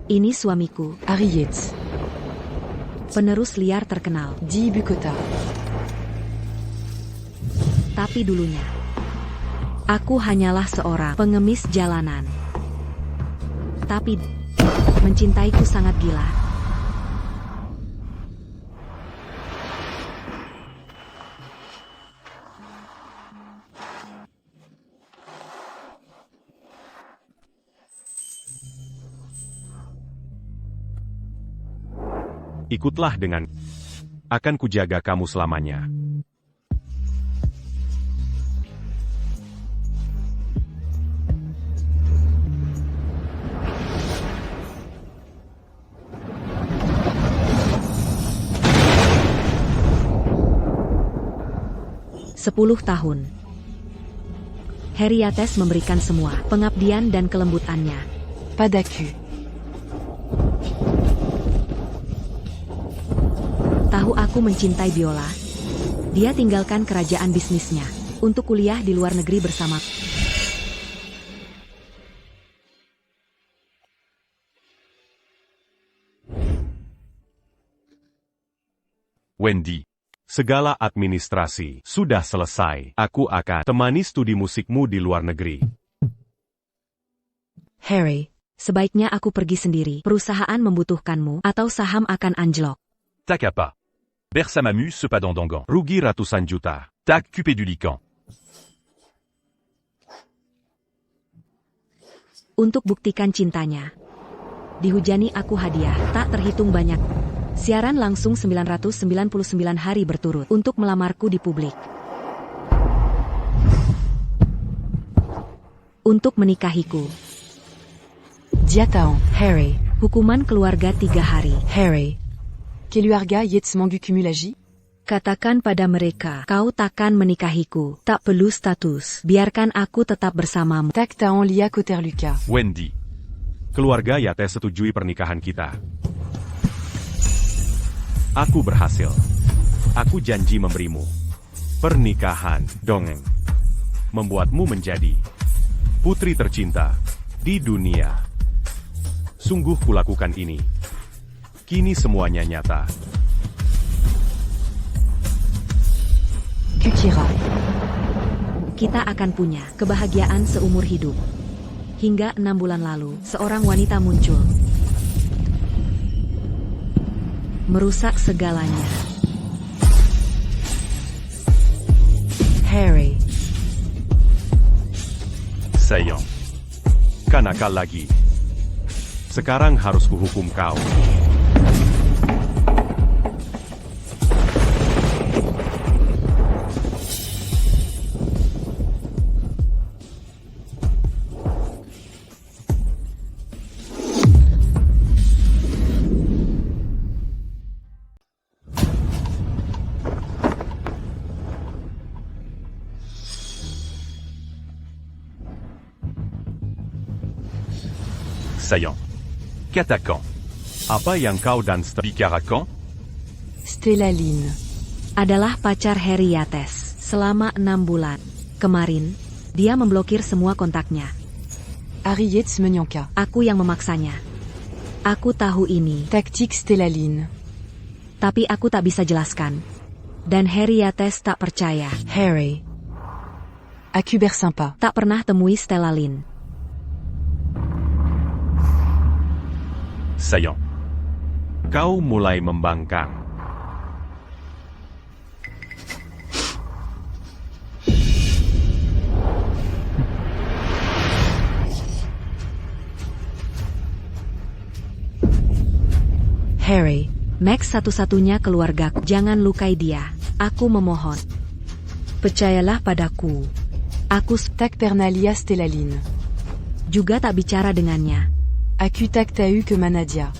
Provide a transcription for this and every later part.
Ini suamiku, Harry Yates, penerus liar terkenal. dit Bukota. Tapi dulunya, aku hanyalah seorang pengemis jalanan. Tapi mencintaiku sangat gila. Ikutlah dengan. Akan kujaga kamu selamanya. Sepuluh tahun. Harry Yates memberikan semua pengabdian dan kelembutannya. Pas d'accu. Tahu aku mencintai biola. Dia tinggalkan kerajaan bisnisnya untuk kuliah di luar negeri bersama. Wendy. Segala administrasi sudah selesai. Aku akan temani studi musikmu di luar negeri. Harry, sebaiknya aku pergi sendiri. Perusahaan membutuhkanmu atau saham akan anjlok. Tac à pas. Bersamamu cependant dangan. Rugi ratusan juta. Tac cupé du lican. Untuk buktikan cintanya, dihujani aku hadiah tak terhitung banyak. Siaran langsung 999 hari berturut untuk melamarku di publik. Untuk menikahiku. Diataon. Harry, hukuman keluarga 3 hari. Harry. Keluarga Yates mangu cumulagi. Katakan pada mereka, kau takkan menikahiku. Tak perlu status. Biarkan aku tetap bersamamu. Tac taon lia Koterluka. Wendy. Keluarga Yates setujui pernikahan kita. Aku berhasil. Aku janji memberimu pernikahan dongeng. Membuatmu menjadi putri tercinta di dunia. Sungguh kulakukan ini. Kini semuanya nyata. Kukira. Kita akan punya kebahagiaan seumur hidup. Hingga 6 bulan lalu, seorang wanita muncul. Merusak segalanya. Harry. Sayang. Kanakal lagi. Sekarang harus kuhukum kau. Saillant. Katakan. Apa yang kau dan Bicaracan. Stellaline. Adalah pacar Harry Yates selama 6 bulan. Kemarin, dia memblokir semua kontaknya. Harry Yates menyangka. Aku yang memaksanya. Aku tahu ini, Tactique Stellaline. tapi aku tak bisa jelaskan. Dan Harry Yates tak percaya. Harry. Aku bersampa. Tak pernah temui Stellaline. Saillant. kau mulai membangkang. Harry, Max satu-satunya keluargaku. Jangan lukai dia. Aku memohon. Percayalah padaku. Aku Tac Pernalia Stellaline. juga tak bicara dengannya. Aku tac tau que Manadia.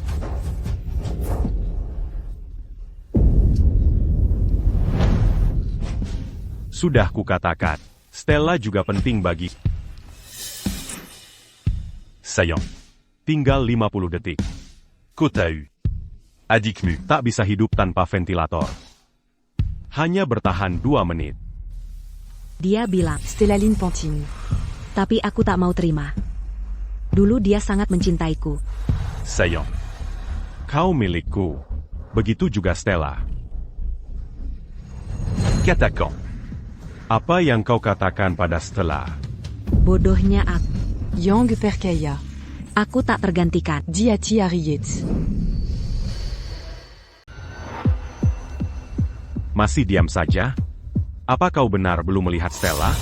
Sudah kukatakan, Stella juga penting bagi. Saillant. Tinggal 50 detik. Kotau. Adikmu. Tak bisa hidup tanpa ventilator. Hanya bertahan 2 menit. Dia bilang, Stellaline Pantine. tapi aku tak mau terima. Dulu dia sangat mencintaiku. Saillant. Kau milikku. Begitu juga Stella. Qu'attaquant. Apa yang kau katakan pada Stella? Bodohnya aku. Yang percaya. Aku tak tergantikan. Diati Harriet. Masih diam saja? Apa kau benar belum melihat Stella?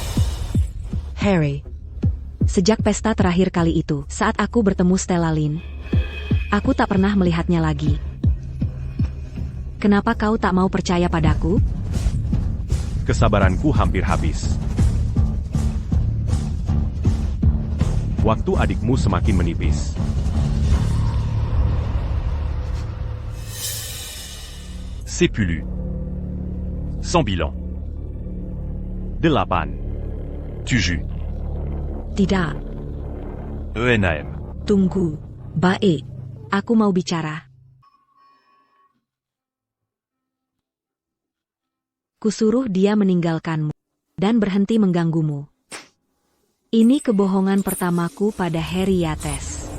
Harry. Sejak pesta terakhir kali itu, saat aku bertemu Stella Lynn, aku tak pernah melihatnya lagi. Kenapa kau tak mau percaya padaku? Kesabaranku hampir habis. Waktu adikmu semakin menipis. C'est Pulu. Sans bilan. 8. Tuju. Tidak, ENAM. tunggu. Baik, aku mau bicara. Kusuruh dia meninggalkanmu dan berhenti mengganggumu. Ini kebohongan pertamaku pada Harry Yates.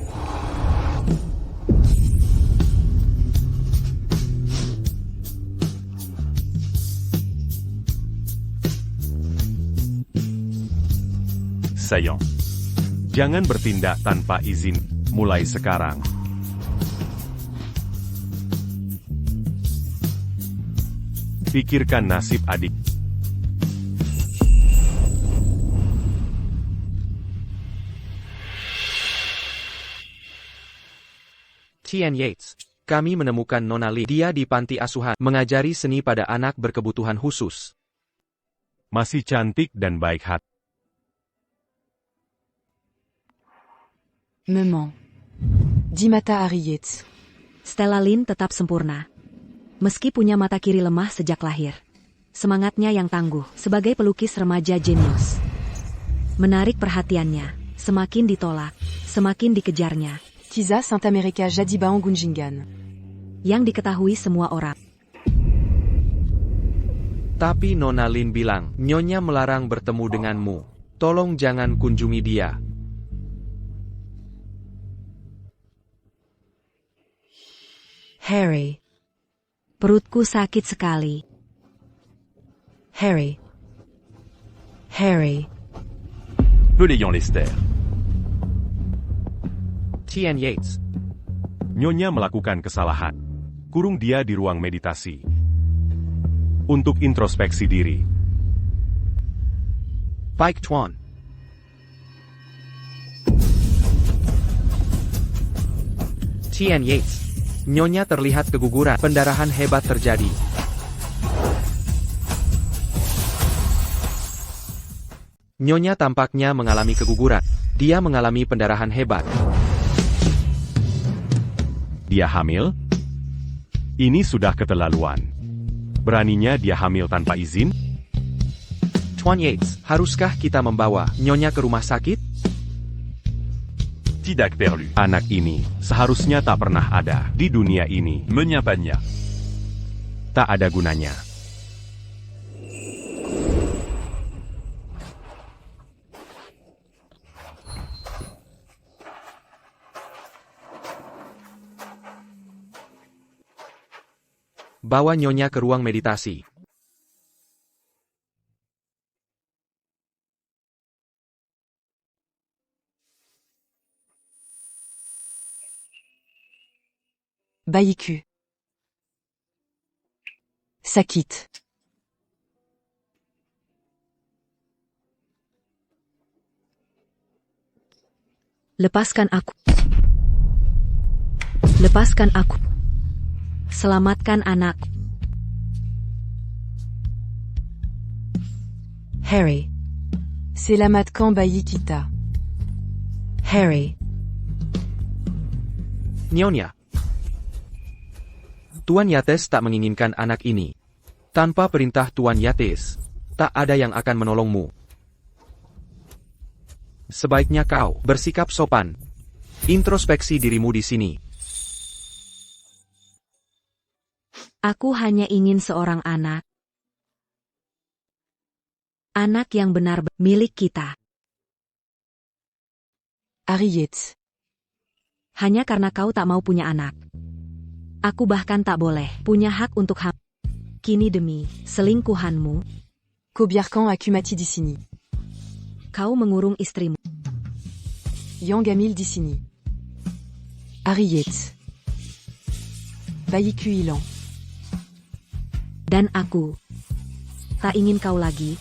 Saillant. Jangan bertindak tanpa izin, mulai sekarang. Pikirkan nasib adik. Tian Yates. Kami menemukan Nona Lee. Dia di panti asuhan, mengajari seni pada anak berkebutuhan khusus. Masih cantik dan baik hati. Me ment. Dimata Harriet. Stella Lynn tetap sempurna. Meski punya mata kiri lemah sejak lahir. Semangatnya yang tangguh sebagai pelukis remaja jenius. Menarik perhatiannya, semakin ditolak, semakin dikejarnya. Tisa Saint-America Jadibaon Gunjingan. Yang diketahui semua orang. Tapi Nona Lin bilang, Nyonya melarang bertemu denganmu. Tolong jangan kunjungi dia. Harry. Perutku sakit sekali. Harry. Harry. Pelayant Lester. Tian Yates. Nyonya melakukan kesalahan. Kurung dia di ruang meditasi. Untuk introspeksi diri. Pike Tuan. Tian Yates. Nyonya terlihat keguguran. Pendarahan hebat terjadi. Nyonya tampaknya mengalami keguguran. Dia mengalami pendarahan hebat. Dia hamil? Ini sudah keterlaluan. Beraninya dia hamil tanpa izin? Tuan Yates, haruskah kita membawa Nyonya ke rumah sakit? Tidak perlu. Anak ini seharusnya tak pernah ada di dunia ini. Menyapanya. Tak ada gunanya. Bawa Nyonya ke ruang meditasi. Baïku. Sakit. Lepaskan aku. Lepaskan aku. Selamatkan anakku. Harry. Selamatkan bayi kita. Harry. Nyonya. Tuan Yates tak menginginkan anak ini. Tanpa perintah Tuan Yates, tak ada yang akan menolongmu. Sebaiknya kau bersikap sopan. Introspeksi dirimu di sini. Aku hanya ingin seorang anak. Anak yang benar milik kita. Harriet. Hanya karena kau tak mau punya anak. Aku bahkan tak boleh punya hak untuk hamil. Kini demi selingkuhanmu, Kobyarkan Akumati Dissini. kau mengurung istrimu. Yang Gamil Dissini. Harriet. Bayiku Ilan. Dan aku tak ingin kau lagi.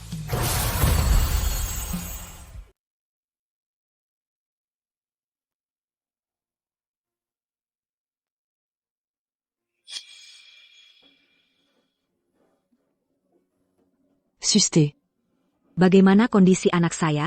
Susté. Bagaimana kondisi anak saya?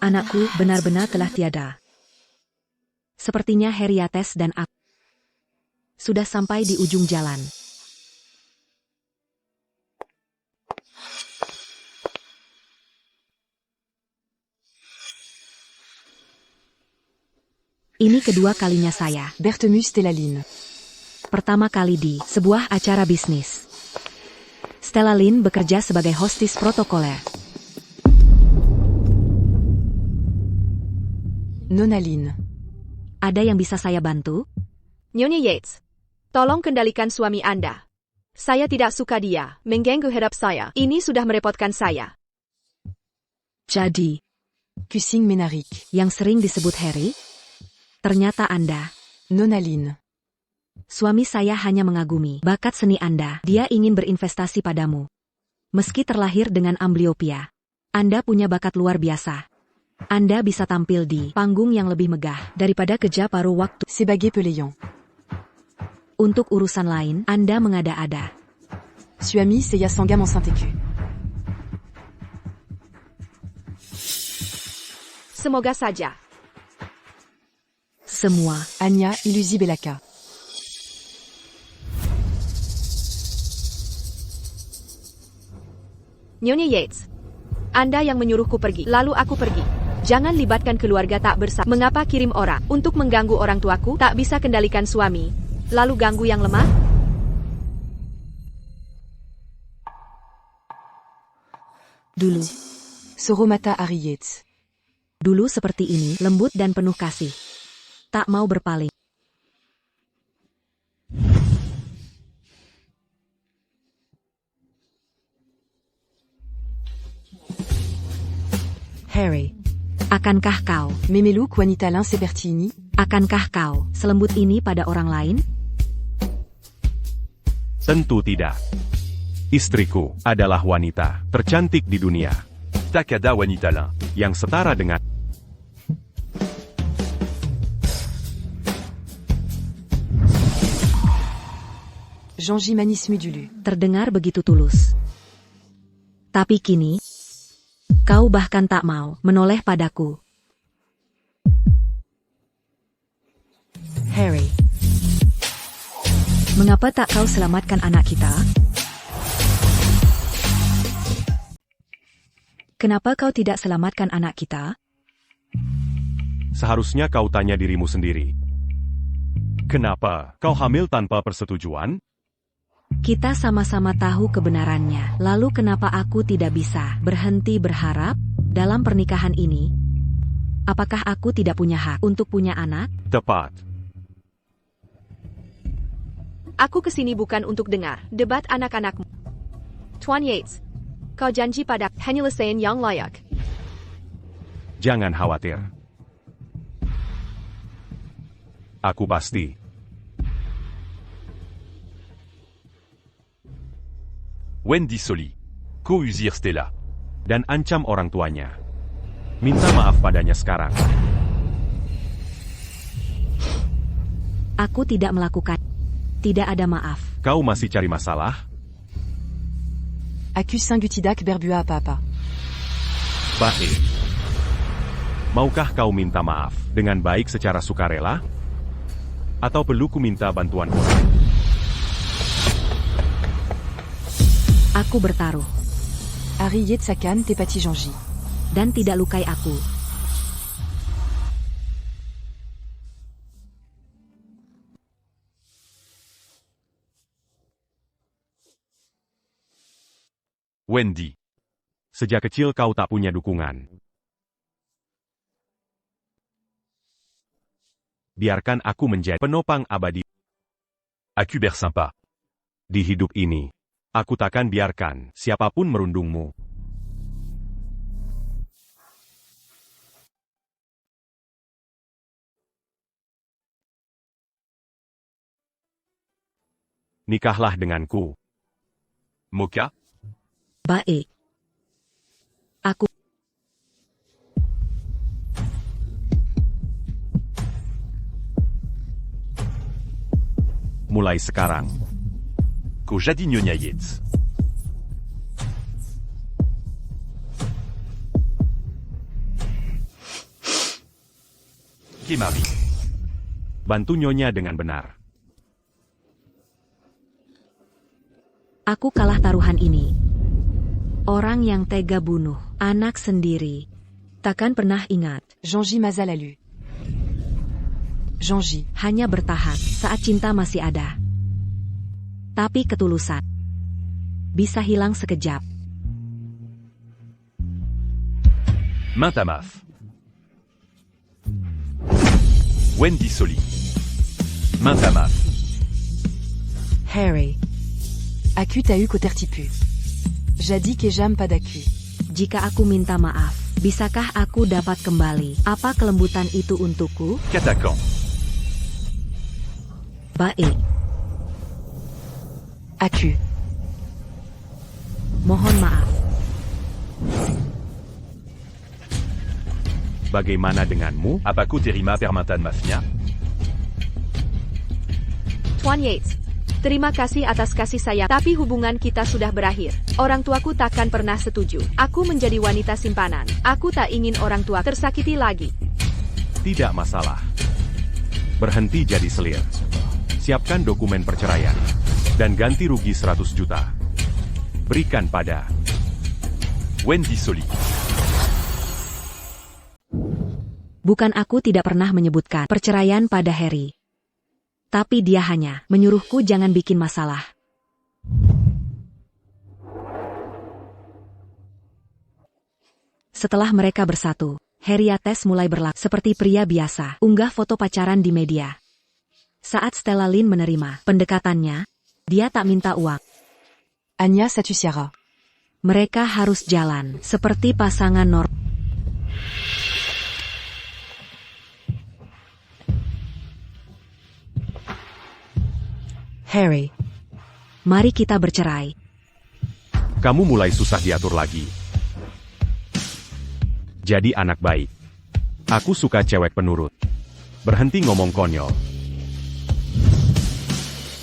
Anakku benar-benar telah tiada. Sepertinya Henriates dan aku sudah sampai di ujung jalan. Ini kedua kalinya saya. Bertemus Stellaline. Pertama kali di sebuah acara bisnis. Stella Lynn bekerja sebagai hostis protokoler. Nonaline. Ada yang bisa saya bantu? Nyonya Yates, tolong kendalikan suami Anda. Saya tidak suka dia mengganggu hidup saya. Ini sudah merepotkan saya. Jadi, Cussing Ménaric. yang sering disebut Harry? Ternyata Anda. Nonaline. Suami saya hanya mengagumi bakat seni Anda. Dia ingin berinvestasi padamu. Meski terlahir dengan amblyopia, Anda punya bakat luar biasa. Anda bisa tampil di panggung yang lebih megah daripada kerja paruh waktu. Sébaguet Peléon. Untuk urusan lain, Anda mengada-ada. Suami Seya Sangam Enceinte. Semoga saja. Semua. Anya Ilusi Belaka. Nyonya Yates, Anda yang menyuruhku pergi, lalu aku pergi. Jangan libatkan keluarga tak bersama. Mengapa kirim orang untuk mengganggu orang tuaku? Tak bisa kendalikan suami, lalu ganggu yang lemah? Dulu. Soromata Harriet. Dulu seperti ini, lembut dan penuh kasih. Tak mau berpaling. Harry, akankah kau, Memelu Quanitalin Sepertini. akankah kau selembut ini pada orang lain? Tentu tidak. Istriku adalah wanita tercantik di dunia, Takada Wanitalin. yang setara dengan Jean-J Manis Mudulu. Terdengar begitu tulus. Tapi kini, kau bahkan tak mau menoleh padaku. Harry, mengapa tak kau selamatkan anak kita? Kenapa kau tidak selamatkan anak kita? seharusnya kau tanya dirimu sendiri. Kenapa kau hamil tanpa persetujuan? Kita sama-sama tahu kebenarannya. Lalu kenapa aku tidak bisa berhenti berharap dalam pernikahan ini? Apakah aku tidak punya hak untuk punya anak? Tepat. Aku kesini bukan untuk dengar debat anak-anakmu. Tuan Yates, kau janji pada penyelesaian yang layak. Jangan khawatir. Aku pasti. Wendy Soli. Co-usir Stella. Dan ancam orang tuanya. Minta maaf padanya sekarang. Aku tidak melakukan. Tidak ada maaf. Kau masih cari masalah? Accuse Saint-Gutidac Berbua Papa. Baik. Maukah kau minta maaf dengan baik secara sukarela? Atau perlu ku minta bantuan orang? Aku bertaruh. Harry Yetsakan Tepati Jean-J. Dan tidak lukai aku. Wendy. Sejak kecil kau tak punya dukungan. Biarkan aku menjadi penopang abadi Acuber sympa. di hidup ini. Aku takkan biarkan siapapun merundungmu. Nikahlah denganku. Mocha. Baik. Aku Mulai sekarang. Ko Jadignonia Yates. Kimari. Bantu nyonya dengan benar. Aku kalah taruhan ini. Orang yang tega bunuh anak sendiri. Takkan pernah ingat. Jean-J Mazal a lu. Jean-J. Hanya bertahan saat cinta masih ada. Tapi ketulusan bisa hilang sekejap. Mintamaf. Wendy Soli. Mintamaf. Harry. Acu t'a eu qu'au-tertipu. Jadi que j'aime pas d'acu. Jika aku minta maaf, bisakah aku dapat kembali? Apa kelembutan itu untukku? Catacan. Baik, Acu. mohon maaf. Bagaimana denganmu? Apaco Terima Permantan Mafia. Tuan Yates, terima kasih atas kasih sayang, tapi hubungan kita sudah berakhir. Orang tuaku takkan pernah setuju. Aku menjadi wanita simpanan. Aku tak ingin orang tua tersakiti lagi. Tidak masalah. Berhenti jadi selir. Siapkan dokumen perceraian. Dan ganti rugi 100 juta. Berikan pada Wendy Soli. Bukan aku tidak pernah menyebutkan perceraian pada Harry. Tapi dia hanya menyuruhku jangan bikin masalah. Setelah mereka bersatu, Henriette mulai berlaku seperti pria biasa, unggah foto pacaran di media. Saat Stella Lynn menerima pendekatannya, dia tak minta uang. Anya Satusiara. Mereka harus jalan seperti pasangan normal. Harry. Mari kita bercerai. kamu mulai susah diatur lagi. Jadi anak baik. Aku suka cewek penurut. Berhenti ngomong konyol.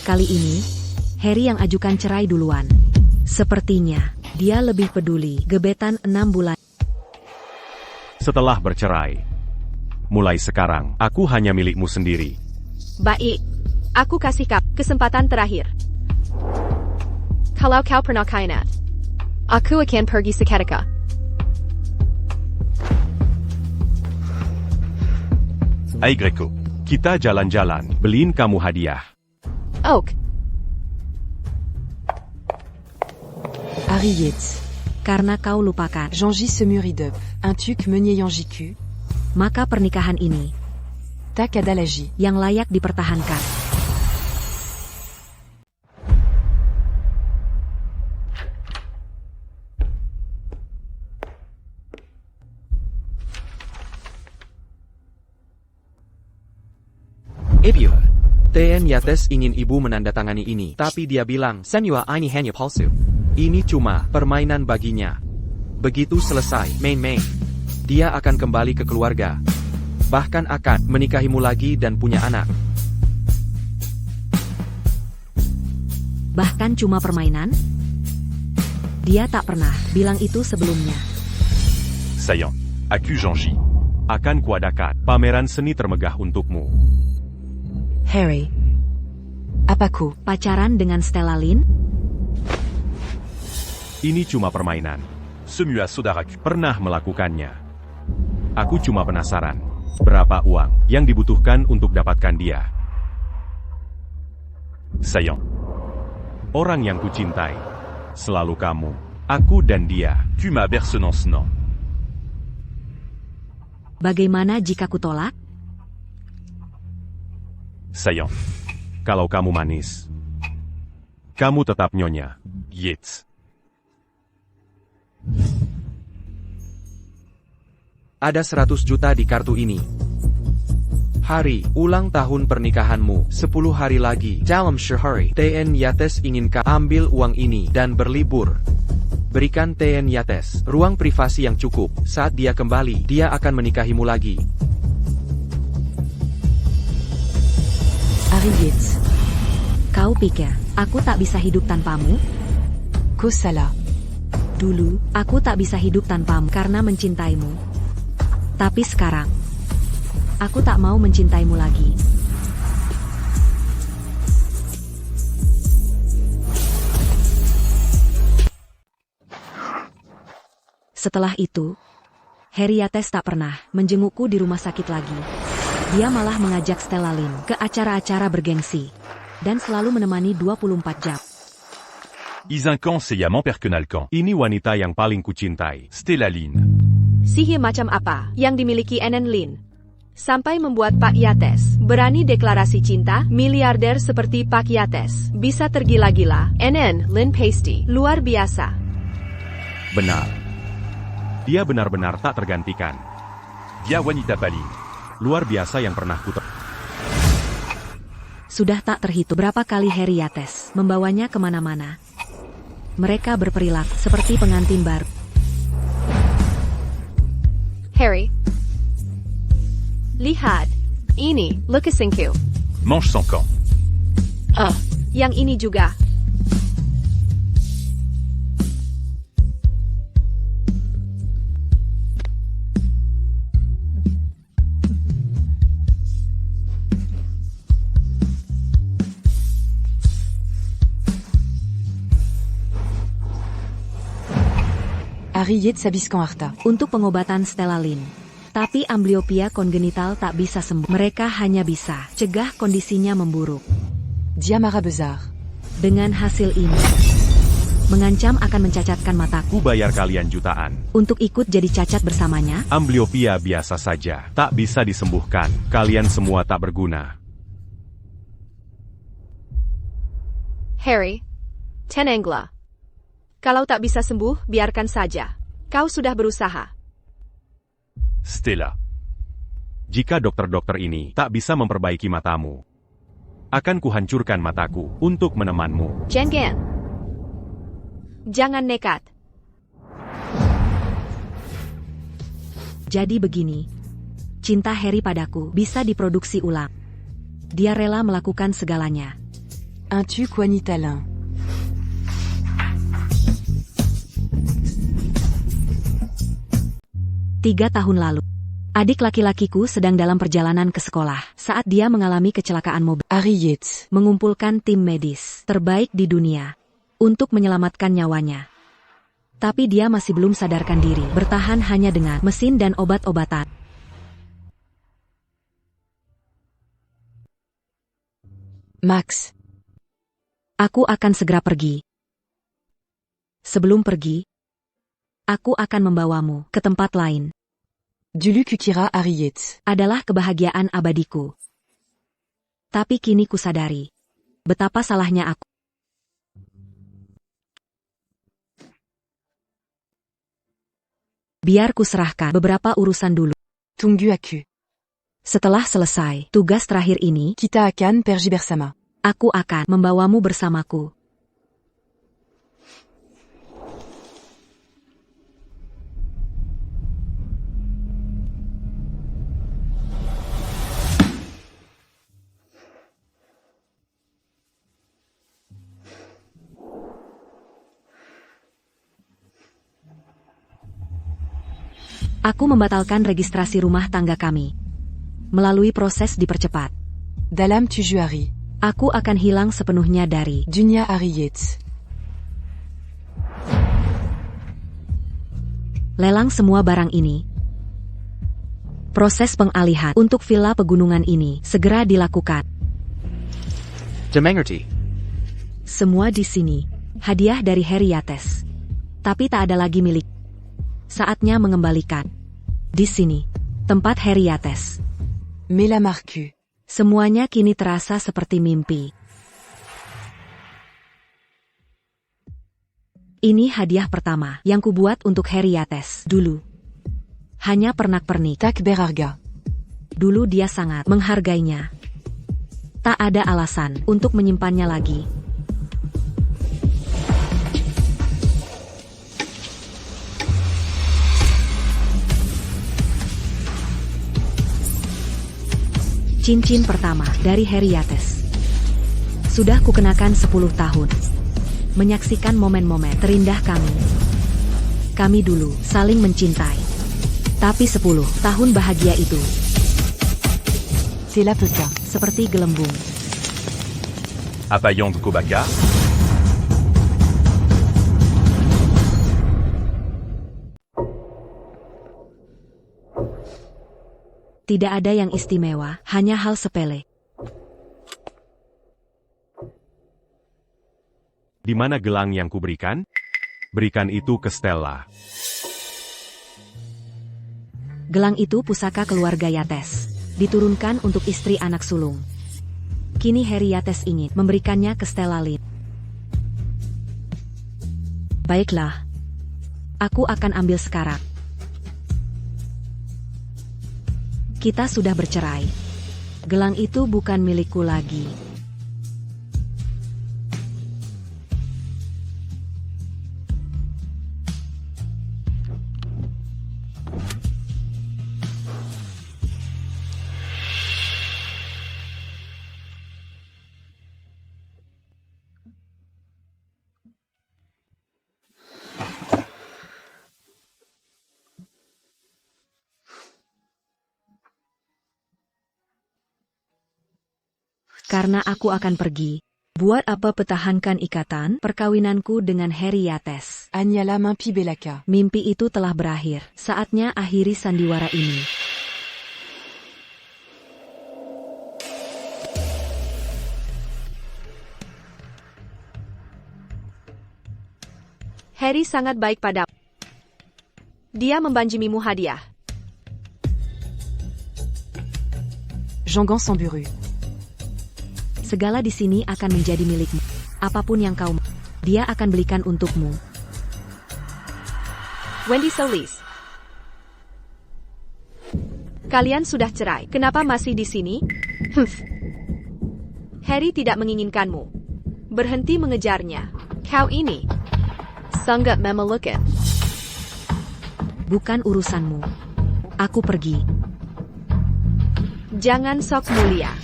Kali ini, Harry yang ajukan cerai duluan. Sepertinya, dia lebih peduli gebetan 6 bulan. Setelah bercerai. Mulai sekarang, aku hanya milikmu sendiri. Baik. Aku kasih kau kesempatan terakhir. Kalau kau pernah kainat, aku akan pergi seketika. Ay Greco. Kita jalan-jalan, beliin kamu hadiah. Oak. Harry Yates. Karena kau lupakan, Jean-J se mûrit d'up. Un tuc meunier yang jiku. maka pernikahan ini, Tak adalagi. yang layak dipertahankan. Ibu. TN Yates ingin ibu menandatangani ini, tapi dia bilang, Semua ini hanya palsu. Ini cuma permainan baginya. Begitu selesai, main-main, dia akan kembali ke keluarga. Bahkan akan menikahimu lagi dan punya anak. Bahkan cuma permainan? Dia tak pernah bilang itu sebelumnya. Saillant. Acu Jean-J. Akan kuadakan pameran seni termegah untukmu. Harry. Apaku. Pacaran dengan Stella Lynn? Ini cuma permainan. Semua Sodaracu. Pernah melakukannya. Aku cuma penasaran. Berapa uang yang dibutuhkan untuk dapatkan dia? Saillant. Orang yang kucintai. Selalu kamu. Aku dan dia. Tu ma bersenance non. Bagaimana jika ku tolak? Saillant. Kalau kamu manis, kamu tetap nyonya. Yates. Ada 100 juta di kartu ini. Hari, ulang tahun pernikahanmu, 10 hari lagi. Dalam sehari, TN Yates inginkan ambil uang ini dan berlibur. Berikan TN Yates ruang privasi yang cukup. Saat dia kembali, dia akan menikahimu lagi. Harry Yates. Kau pikir, aku tak bisa hidup tanpamu? Kosala. Dulu, aku tak bisa hidup tanpamu karena mencintaimu. Tapi sekarang, aku tak mau mencintaimu lagi. Setelah itu, Harry Yates tak pernah menjengukku di rumah sakit lagi. Dia malah mengajak Stella Lynn ke acara-acara bergengsi dan selalu menemani 24 jam. Isincan Seyamant Perkenalcan. Ini wanita yang paling kucintai. Stella Lynn. Sihir macam apa yang dimiliki Enen Lin? Sampai membuat Pak Yates berani deklarasi cinta, miliarder seperti Pak Yates bisa tergila-gila. Enen Lin Pasty, luar biasa. Benar. Dia benar-benar tak tergantikan. Dia wanita paling Luar biasa yang pernah Sudah tak terhitung berapa kali Harry Yates membawanya kemana-mana. Mereka berperilaku seperti pengantin baru. Harry, lihat, ini Lukasinku. Mange sans camp. Yang ini juga. Harry Yates Abiscan Arta. Untuk pengobatan Stella Lynn. Tapi amblyopia kongenital tak bisa sembuh. Mereka hanya bisa cegah kondisinya memburuk. Diamara Bezar. Dengan hasil ini, mengancam akan mencacatkan mataku. Ku bayar kalian jutaan. Untuk ikut jadi cacat bersamanya, Amblyopia biasa saja. Tak bisa disembuhkan. Kalian semua tak berguna. Harry, Tenengla. Kalau tak bisa sembuh, biarkan saja. Kau sudah berusaha. Stella. Jika dokter-dokter ini tak bisa memperbaiki matamu, akan kuhancurkan mataku untuk menemanmu. Jengen. Jangan nekat. jadi begini. Cinta Harry padaku bisa diproduksi ulang. Dia rela melakukan segalanya. Un tu quanitalin. 3 tahun lalu, adik laki-lakiku sedang dalam perjalanan ke sekolah saat dia mengalami kecelakaan mobil. Harry Yates. Mengumpulkan tim medis terbaik di dunia untuk menyelamatkan nyawanya. Tapi dia masih belum sadarkan diri, bertahan hanya dengan mesin dan obat-obatan. Max. Aku akan segera pergi. Sebelum pergi, aku akan membawamu ke tempat lain. Dulu kukira Harry Yates. Adalah kebahagiaan abadiku. Tapi kini kusadari betapa salahnya aku. Biar kuserahkan beberapa urusan dulu. Tunggu aku. Setelah selesai tugas terakhir ini, Kita akan pergi bersama. aku akan membawamu bersamaku. Aku membatalkan registrasi rumah tangga kami. Melalui proses dipercepat. Dalam tujuh hari. Aku akan hilang sepenuhnya dari Dunia Harry Yates. lelang semua barang ini. Proses pengalihan untuk villa pegunungan ini segera dilakukan. Dimengerti. Semua di sini. Hadiah dari Harry Yates. Tapi tak ada lagi milik. Saatnya mengembalikan. Di sini, tempat Harry Yates. Mais la Marcu. Semuanya kini terasa seperti mimpi. Ini hadiah pertama yang kubuat untuk Harry Yates dulu. Hanya pernak-pernik. Tak Berarga. Dulu dia sangat menghargainya. Tak ada alasan untuk menyimpannya lagi. Cincin pertama dari Harry Yates. Sudah kukenakan 10 tahun. Menyaksikan momen-momen terindah kami. Kami dulu saling mencintai. Tapi 10 tahun bahagia itu C'est la Peka. seperti gelembung. Apayong Kobaka. Tidak ada yang istimewa, hanya hal sepele. Di mana gelang yang kuberikan? Berikan itu ke Stella. Gelang itu pusaka keluarga Yates. Diturunkan untuk istri anak sulung. Kini Harry Yates ingin memberikannya ke Stella Lynn. Baiklah. Aku akan ambil sekarang. Kita sudah bercerai. Gelang itu bukan milikku lagi. Karena aku akan pergi. Buat apa pertahankan ikatan perkawinanku dengan Harry Yates? Agnala Mimpi Belaka. Mimpi itu telah berakhir. Saatnya akhiri sandiwara ini. Harry sangat baik padamu. Dia membanjimimu hadiah. Jangan Samburu. Segala di sini akan menjadi milikmu. Apapun yang kau mau, dia akan belikan untukmu. Wendy Solis. Kalian sudah cerai. Kenapa masih di sini? Harry tidak menginginkanmu. Berhenti mengejarnya. Kau ini sangat memelukan. Bukan urusanmu. Aku pergi. Jangan sok mulia.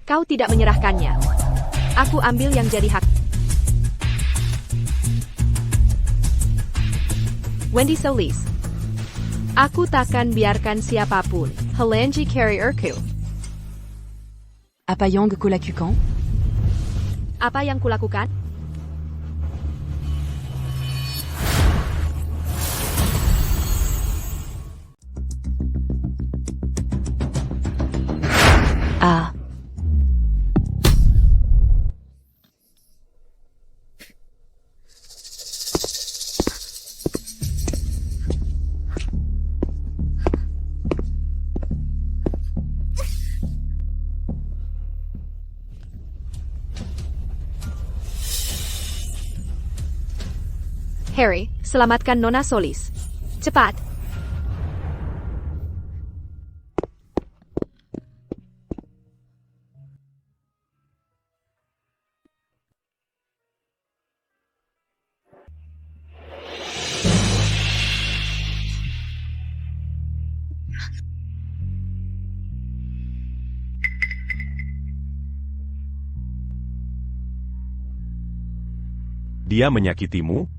Kau tidak menyerahkannya. Aku ambil yang jadi hak. Wendy Solis. Aku takkan biarkan siapapun halangi carrierku. Apayong Kolakukan. Apa yang kulakukan? Ah. Harry, selamatkan Nona Solis. Cepat. Dia menyakitimu?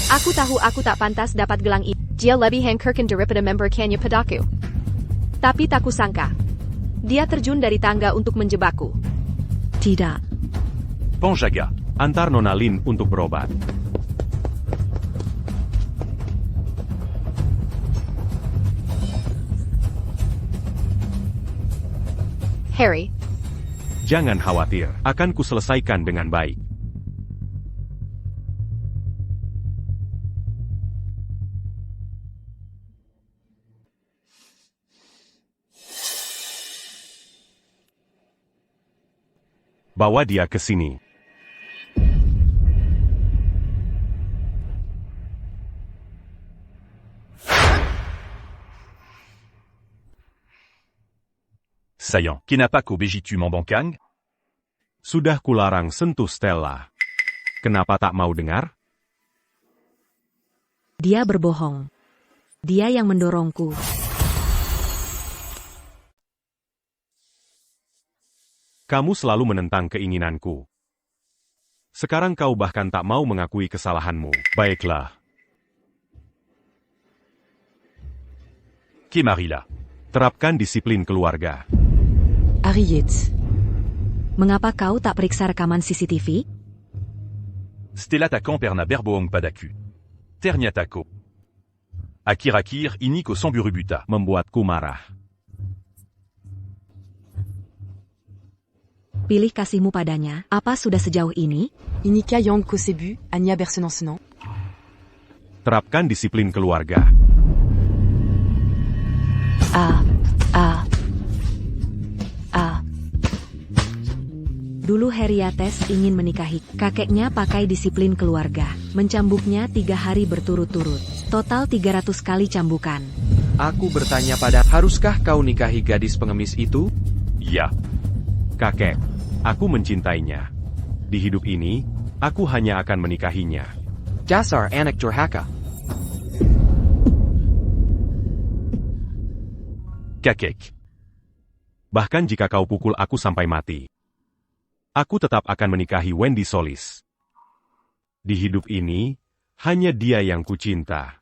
Aku tahu aku tak pantas dapat gelang ini. Dia lebih hengkerkan daripada member Kenya padaku. Tapi tak kusangka. Dia terjun dari tangga untuk menjebakku. Tidak. Panjaga. Antar Nona Lynn untuk berobat. Harry, Jangan khawatir, akan kuselesaikan dengan baik. Bawa dia ke sini. Saillant. Kenapa kau begitu membangkang? Sudah kularang sentuh Stella. Kenapa tak mau dengar? Dia berbohong. Dia yang mendorongku. Kamu selalu menentang keinginanku. Sekarang kau bahkan tak mau mengakui kesalahanmu. Baiklah. Qu'est Marie là? Terapkan disiplin keluarga. Harry Yates. Mengapa kau tak periksa rekaman CCTV? Stella Takan perna berbohong padaku. Ternyata-ko. Akir-akir ini ko samburubuta. Membuatku marah. Pilih kasihmu padanya. Apa sudah sejauh ini? Inika Yang Kosebu, Anya Bersenansenant. Terapkan disiplin keluarga. Ah. Dulu Henriates ingin menikahi kakeknya pakai disiplin keluarga. Mencambuknya 3 hari berturut-turut. Total 300 kali cambukan. Aku bertanya pada, haruskah kau nikahi gadis pengemis itu? Ya. Kakek, aku mencintainya. Di hidup ini, aku hanya akan menikahinya. Dasar anak durhaka. Kakek. Bahkan jika kau pukul aku sampai mati, aku tetap akan menikahi Wendy Solis. Di hidup ini, hanya dia yang kucinta.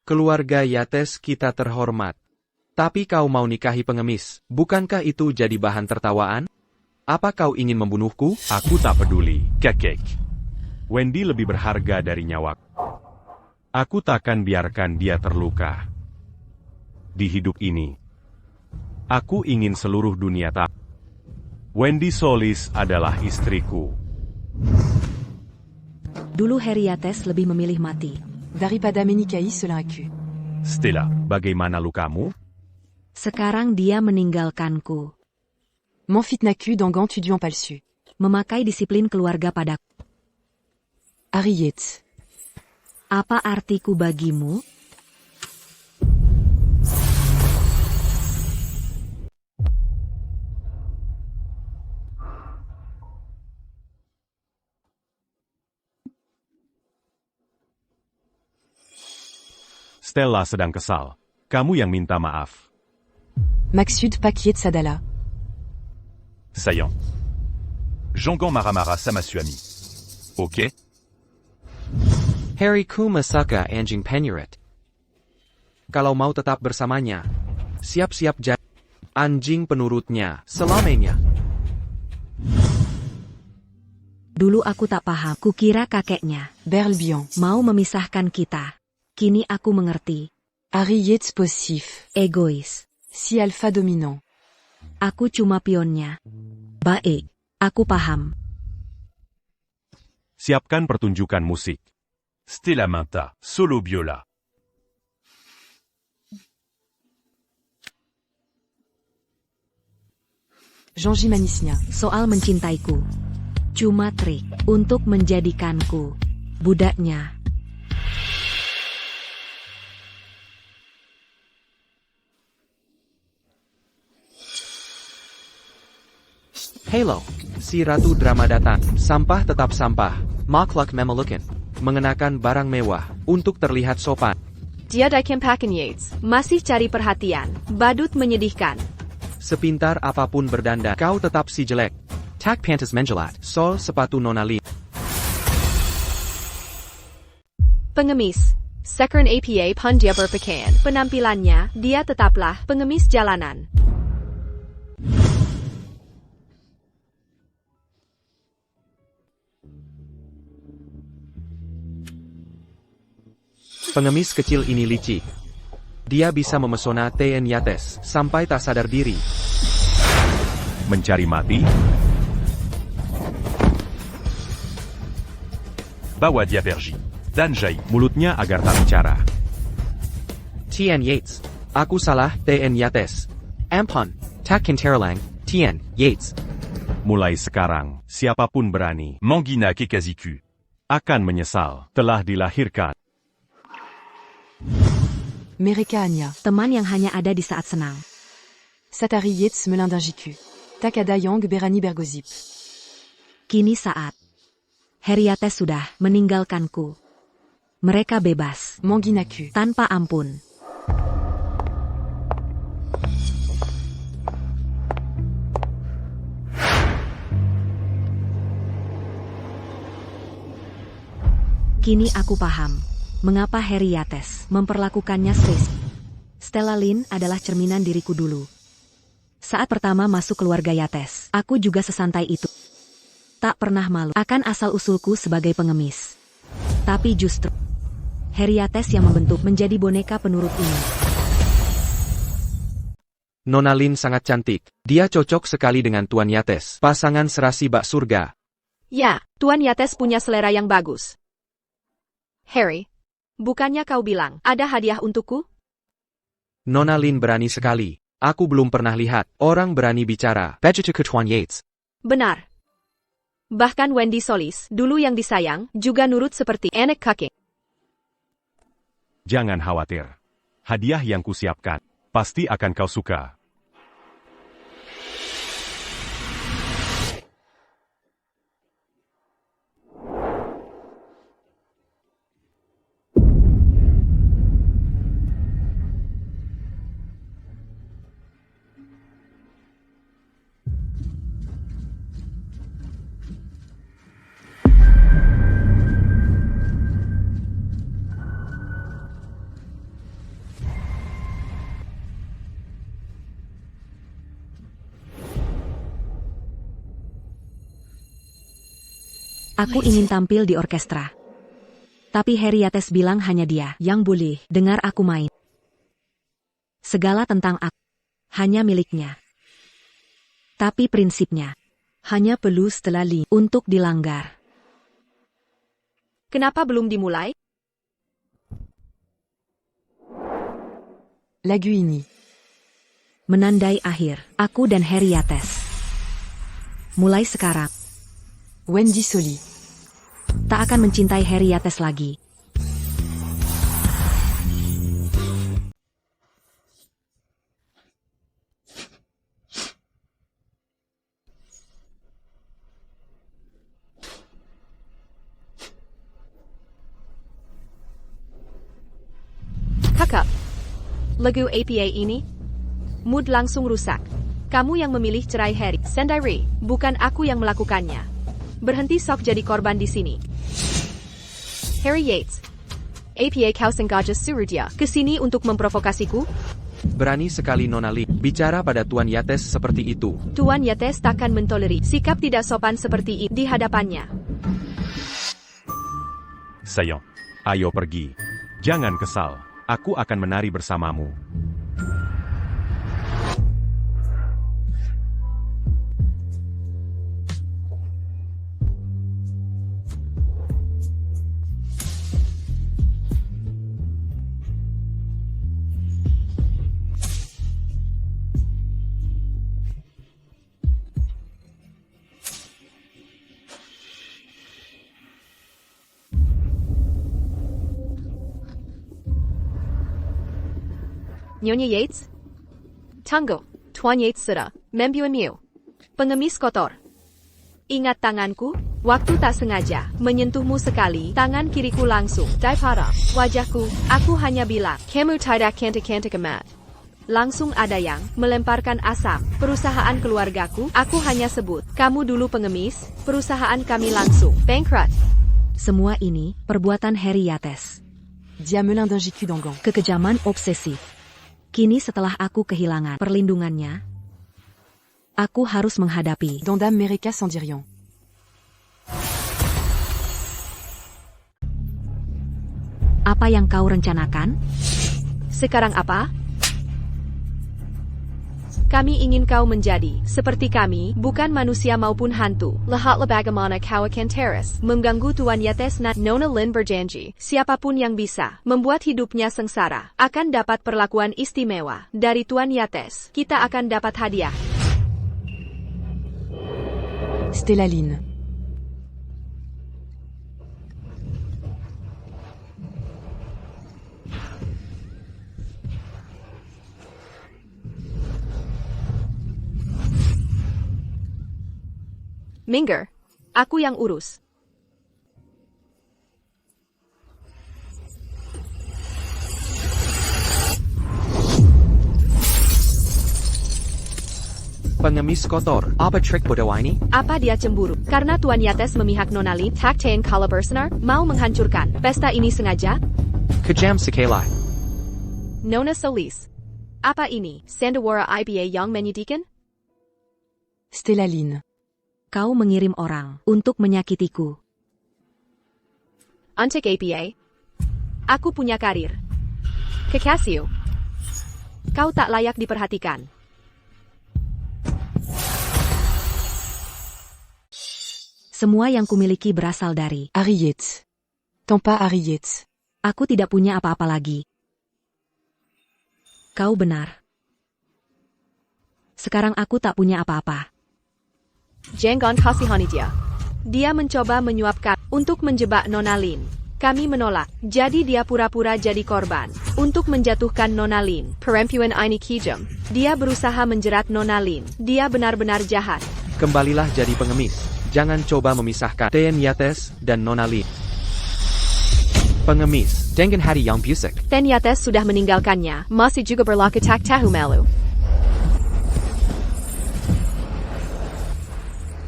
Keluarga Yates kita terhormat. Tapi kau mau nikahi pengemis, bukankah itu jadi bahan tertawaan? Apa kau ingin membunuhku? Aku tak peduli. Kakek. Wendy lebih berharga dari nyawaku. Aku takkan biarkan dia terluka. Di hidup ini, aku ingin seluruh dunia tahu. Wendy Solis adalah istriku. Dulu Henriates lebih memilih mati. Varipada Menikai cela accu. Stella. Bagaimana lukamu? Sekarang dia meninggalkanku. M'enfitnacu dangan tu duan palsu. Memakai disiplin keluarga padaku. Harry Yates. Apa artiku bagimu? Stella sedang kesal. Kamu yang minta maaf. Maxud Paquiet Sadala. Saillant. Jongan Maramara Samasuami. Ok? Harry Kumasaka Anjing Penyurit. Kalau mau tetap bersamanya, siap-siap jadi anjing penurutnya selamanya. Dulu aku tak paham. Kukira kakeknya Berlbian. mau memisahkan kita. Kini aku mengerti. Harry Yates Possif. Egois. Si alpha dominant. Aku cuma pionnya. Baik, aku paham. Siapkan pertunjukan musik. Stella Minta. Solo biola. Jean-J Manisnia. Soal mencintaiku. Cuma trik untuk menjadikanku budaknya. Halo, si Ratu Drama datang. Sampah tetap sampah. Makhluk memelukan. Mengenakan barang mewah untuk terlihat sopan. Dia Dikempakan Yates. Masih cari perhatian. Badut menyedihkan. Sepintar apapun berdandan, kau tetap si jelek. Tak pantas menjelat. Sol sepatu nonali. Pengemis. Sekern APA pun dia berpakaian. Penampilannya, dia tetaplah pengemis jalanan. Pengemis kecil ini licik. Dia bisa memesona TN Yates sampai tak sadar diri. Mencari mati? Bawa dia pergi. Dan Jai. Mulutnya agar tak bicara. TN Yates. Aku salah TN Yates. Ampun. Tak kinterlang. TN Yates. Mulai sekarang, siapapun berani Mangina Kekaziku. akan menyesal telah dilahirkan. Mereka Anya. Teman yang hanya ada di saat senang. Satari Yates Melindingiku. Takada Yang Berani Bergozip. Kini saat Heriates sudah meninggalkanku. Mereka bebas, Manginaku. tanpa ampun. Kini aku paham, mengapa Heriates memperlakukannya spesial. Stella Lynn adalah cerminan diriku dulu. Saat pertama masuk keluarga Yates, aku juga sesantai itu. Tak pernah malu akan asal-usulku sebagai pengemis. Tapi justru Heriates yang membentuk menjadi boneka penurut ini. Nona Lin sangat cantik. Dia cocok sekali dengan Tuan Yates, pasangan serasi bak surga. Ya, Tuan Yates punya selera yang bagus. Harry, bukannya kau bilang ada hadiah untukku? Nona Lin berani sekali. Aku belum pernah lihat orang berani bicara. Begitu ke Tuan Yates. Benar. Bahkan Wendy Solis, dulu yang disayang, juga nurut seperti anak kakek. Jangan khawatir. Hadiah yang kusiapkan pasti akan kau suka. Aku ingin tampil di orkestra. Tapi Heriates bilang hanya dia yang boleh dengar aku main. Segala tentang aku hanya miliknya. Tapi prinsipnya hanya perlu Stella Lynn untuk dilanggar. Kenapa belum dimulai? Lagu ini. Menandai akhir aku dan Heriates. Mulai sekarang Wendy Soli. tak akan mencintai Heriates lagi. Kakak, lagu APA ini, mood langsung rusak. Kamu yang memilih cerai Harry. Sendiri, bukan aku yang melakukannya. Berhenti sok jadi korban di sini. Harry Yates. APA kau sengaja suruh dia kesini untuk memprovokasiku? Berani sekali Nona Lin bicara pada Tuan Yates seperti itu. Tuan Yates takkan mentoleri sikap tidak sopan seperti ini di hadapannya. Saillant. Ayo pergi. Jangan kesal. Aku akan menari bersamamu. Nyonya Yates? Tunggu, Tuan Yates sudah membuatmu pengemis kotor. Ingat tanganku, waktu tak sengaja menyentuhmu sekali, tangan kiriku langsung daripada wajahku. Aku hanya bilang, kamu tidak cantik-cantik amat. Langsung ada yang melemparkan asap. Perusahaan keluargaku, aku hanya sebut, kamu dulu pengemis, perusahaan kami langsung bankrupt. Semua ini perbuatan Heriates. Dia Melindingiku Dangan. Kekejaman obsesif. Kini setelah aku kehilangan perlindungannya, aku harus menghadapi Dandam Mereka Sandirian. apa yang kau rencanakan. Sekarang apa? Kami ingin kau menjadi seperti kami, bukan manusia maupun hantu. Lihatlah bagaimana kau akan teres mengganggu Tuan Yates dan Nona Lin berjanji. Siapapun yang bisa membuat hidupnya sengsara akan dapat perlakuan istimewa dari Tuan Yates. Kita akan dapat hadiah. Stellaline. Minger, aku yang urus. Pengemis kotor, apa trik bodoh ini? Apa dia cemburu? Karena Tuan Yates memihak Nona Lin, Taktain Kalabersenar, mau menghancurkan pesta ini sengaja? Kejam sekali. Nona Solis. Apa ini? Sandawara IBA yang menyedihkan? Stellaline. Kau mengirim orang untuk menyakitiku. Untuk APA. Aku punya karir. Kekasih. Kau tak layak diperhatikan. Semua yang kumiliki berasal dari. Harriet. Tampa Harriet. Aku tidak punya apa-apa lagi. Kau benar. Sekarang aku tak punya apa-apa. Jangan kasihani dia. Dia mencoba menyuapkan untuk menjebak Nona Lin. Kami menolak, jadi dia pura-pura jadi korban. Untuk menjatuhkan Nona Lin, perempuan ini kejam. Dia berusaha menjerat Nona Lin. Dia benar-benar jahat. Kembalilah jadi pengemis. Jangan coba memisahkan Tuan Yates dan Nona Lin. Pengemis, dengan hati yang busuk. Tuan Yates sudah meninggalkannya, masih juga berlaku tak tahu malu.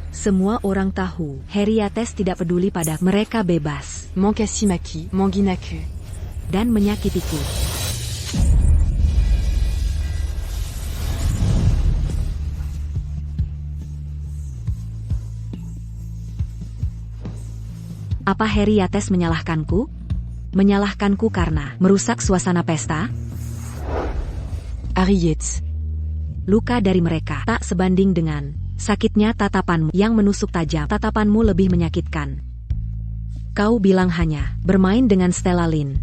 Semua orang tahu, Harriet tidak peduli pada mereka bebas Mankasimaki, Manguinaku. dan menyakitiku. Apa Harriet menyalahkanku? Menyalahkanku karena merusak suasana pesta? Harriet. Luka dari mereka tak sebanding dengan sakitnya tatapanmu yang menusuk tajam. Tatapanmu lebih menyakitkan. Kau bilang hanya bermain dengan Stella Lin.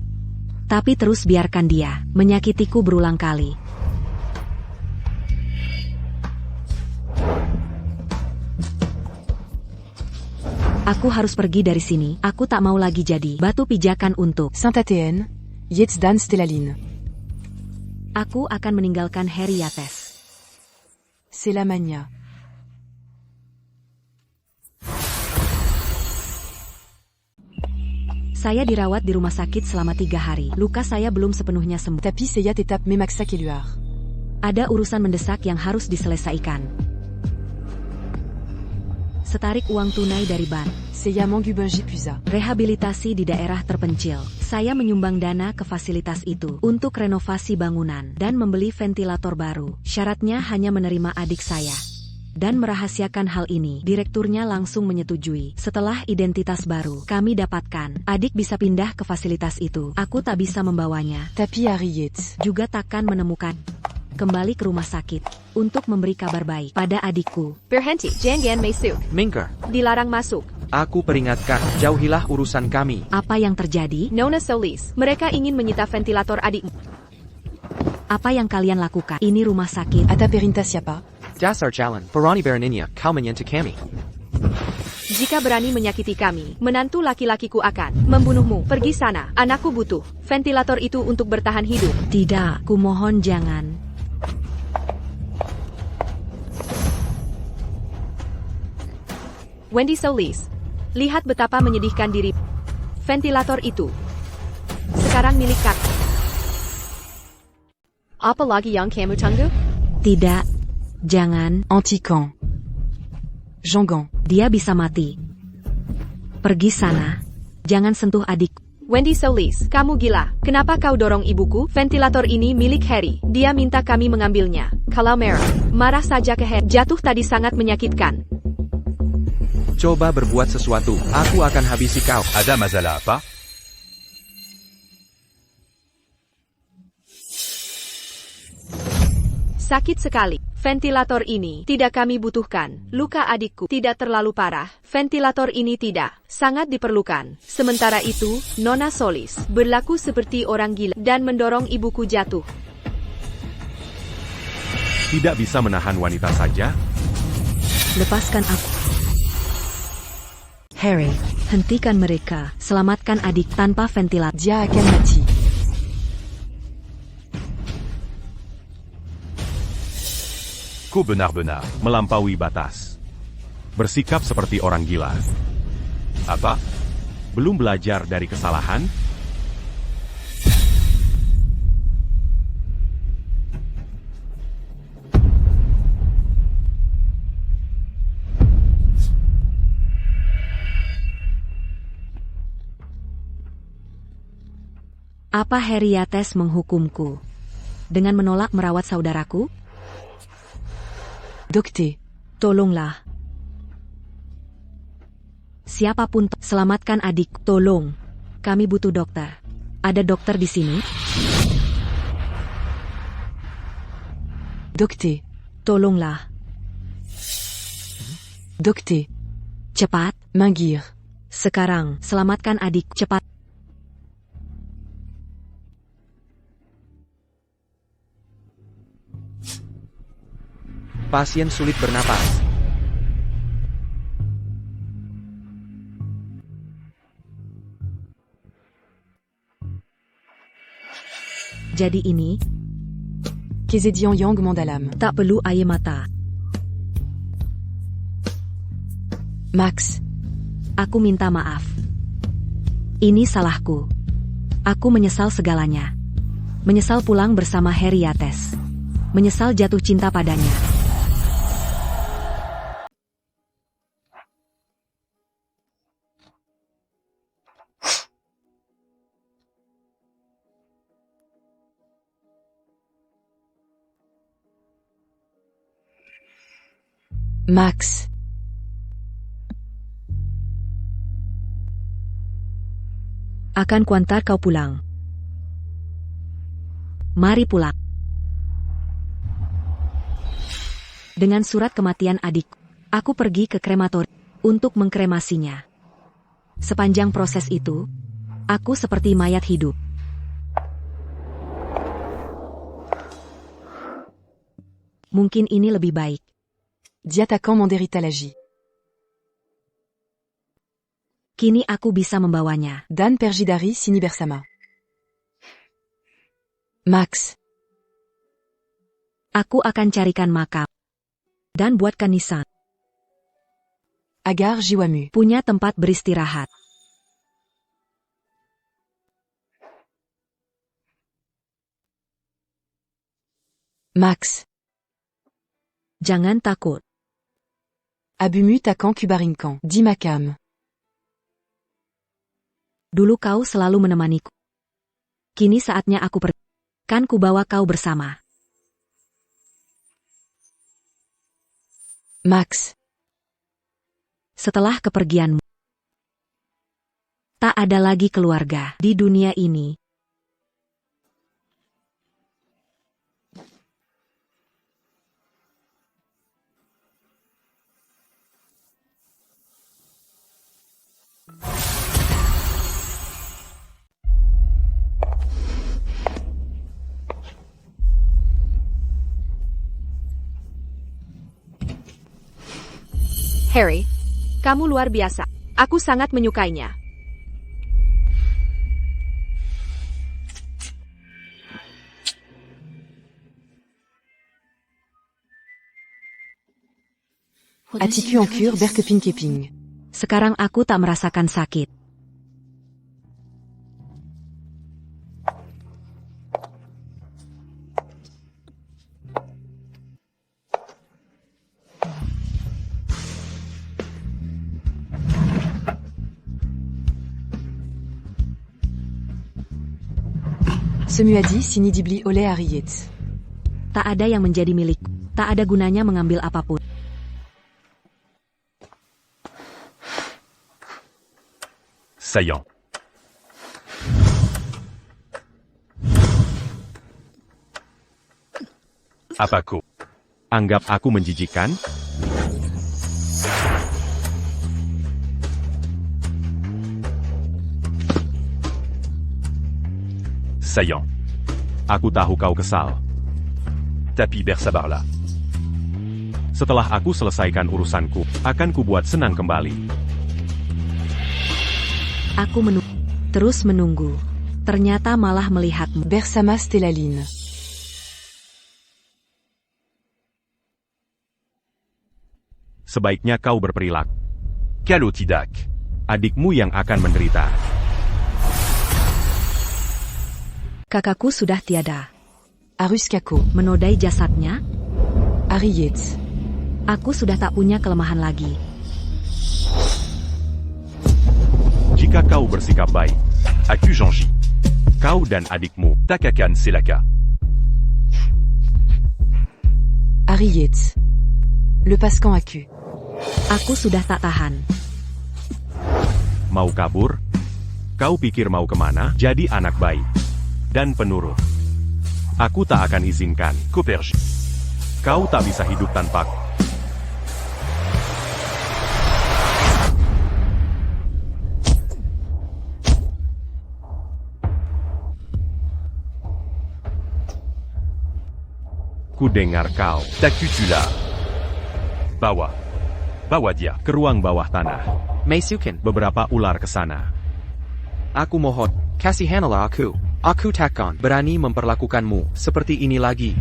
Tapi terus biarkan dia menyakitiku berulang kali. Aku harus pergi dari sini. Aku tak mau lagi jadi batu pijakan untuk. Saint-Athéenne. Yetzdan Stellaline. Aku akan meninggalkan Harriet. C'est la mania. Saya dirawat di rumah sakit selama 3 hari. Luka saya belum sepenuhnya sembuh. Tapi Seyat étape Memaxac Éluard. Ada urusan mendesak yang harus diselesaikan. Setarik uang tunai dari bank. Seya Mangubunji Puza. Rehabilitasi di daerah terpencil. Saya menyumbang dana ke fasilitas itu untuk renovasi bangunan dan membeli ventilator baru. Syaratnya hanya menerima adik saya. Dan merahasiakan hal ini, direkturnya langsung menyetujui. Setelah identitas baru kami dapatkan, adik bisa pindah ke fasilitas itu. Aku tak bisa membawanya. Tapi Harriet. Juga takkan menemukan. Kembali ke rumah sakit untuk memberi kabar baik pada adikku. Berhenti, jangan masuk. Minger, Dilarang masuk. aku peringatkan, jauhilah urusan kami. Apa yang terjadi? Nona Solis, mereka ingin menyita ventilator adikmu. Apa yang kalian lakukan? Ini rumah sakit. Ata Perinta siapa? Dasar jalan, Perani Beraninya, kau menyentuh kami. Jika berani menyakiti kami, menantu laki-lakiku akan membunuhmu. Pergi sana, anakku butuh ventilator itu untuk bertahan hidup. Tidak, kumohon jangan. Wendy Solis, lihat betapa menyedihkan diri. Ventilator itu sekarang milik kakak. Apa lagi yang kamu tunggu? Tidak, jangan. Antican. Jangan. Dia bisa mati. Pergi sana. Jangan sentuh adik. Wendy Solis, kamu gila. Kenapa kau dorong ibuku? Ventilator ini milik Harry. Dia minta kami mengambilnya. Kalau marah saja ke Harry. Jatuh tadi sangat menyakitkan. Coba berbuat sesuatu, aku akan habisi kau. Ada masalah apa? Sakit sekali. Ventilator ini tidak kami butuhkan. Luka adikku tidak terlalu parah. Ventilator ini tidak sangat diperlukan. Sementara itu, Nona Solis berlaku seperti orang gila dan mendorong ibuku jatuh. Tidak bisa menahan wanita saja? Lepaskan aku. Harry, Hentikan mereka. Selamatkan adik tanpa ventilator. Dia akan mati. Kau benar-benar. Melampaui batas. Bersikap seperti orang gila. Apa? Belum belajar dari kesalahan? Apa Harry Yates menghukumku dengan menolak merawat saudaraku? Docteur, Tolonglah. Siapapun, selamatkan adik. Tolong. Kami butuh dokter. Ada dokter di sini? docteur, Tolonglah. docteur, Cepat. Mingir. Sekarang, selamatkan adik. Cepat. Pasien sulit bernapas. Jadi ini, Kezedian Yang Mandalam. tak perlu air mata. Max, Aku minta maaf. Ini salahku. Aku menyesal segalanya. Menyesal pulang bersama Harry Yates. Menyesal jatuh cinta padanya. Max, Akan kuantar kau pulang. Mari pulang. Dengan surat kematian adik, aku pergi ke krematorium untuk mengkremasinya. Sepanjang proses itu, aku seperti mayat hidup. Mungkin ini lebih baik. Diattaquant Manderitalagie. Kini aku bisa membawanya. Dan Pergidari Sinibersama. Max, Aku akan carikan makam. Dan buatkan nisan. Agar Jiwamu. Punya tempat beristirahat. Max, Jangan takut. Abumu Takan Kubarinkan. Dimakam. Dulu kau selalu menemaniku. Kini saatnya aku pergi. Kan ku bawa kau bersama. Max, Setelah kepergianmu, tak ada lagi keluarga di dunia ini. Harry, kamu luar biasa. Aku sangat menyukainya. Atticu en cure Berkeping Keping. Sekarang aku tak merasakan sakit. Semuadi Sinidibli Ole Harriet. Tak ada yang menjadi milikku. Tak ada gunanya mengambil apapun. Saillant. Apaku. Anggap aku menjijikkan? Saillant. Aku tahu kau kesal. Tapi bersabarlah. Setelah aku selesaikan urusanku, akan kubuat senang kembali. Aku terus menunggu. Ternyata malah melihatmu. Bersama Stellaline. Sebaiknya kau berperilaku. Calo Tidak. Adikmu yang akan menderita. Kakakku sudah tiada. Arus Kako. Menodai jasadnya, Harry Yates. aku sudah tak punya kelemahan lagi. Jika kau bersikap baik, Aku Janji. kau dan adikmu Takakan Selaka. Harry Yates. Le Pascan Aku. Aku sudah tak tahan. mau kabur. Kau pikir mau kemana? Jadi anak baik dan penurut. Aku tak akan izinkan. Coppergy. Kau tak bisa hidup tanpa. Ku dengar kau Takutula. Bawa. Bawa dia. ke ruang bawah tanah. Meisuken. Beberapa ular ke sana. Aku mohon, kasihanlah aku. Aku takkan berani memperlakukanmu seperti ini lagi.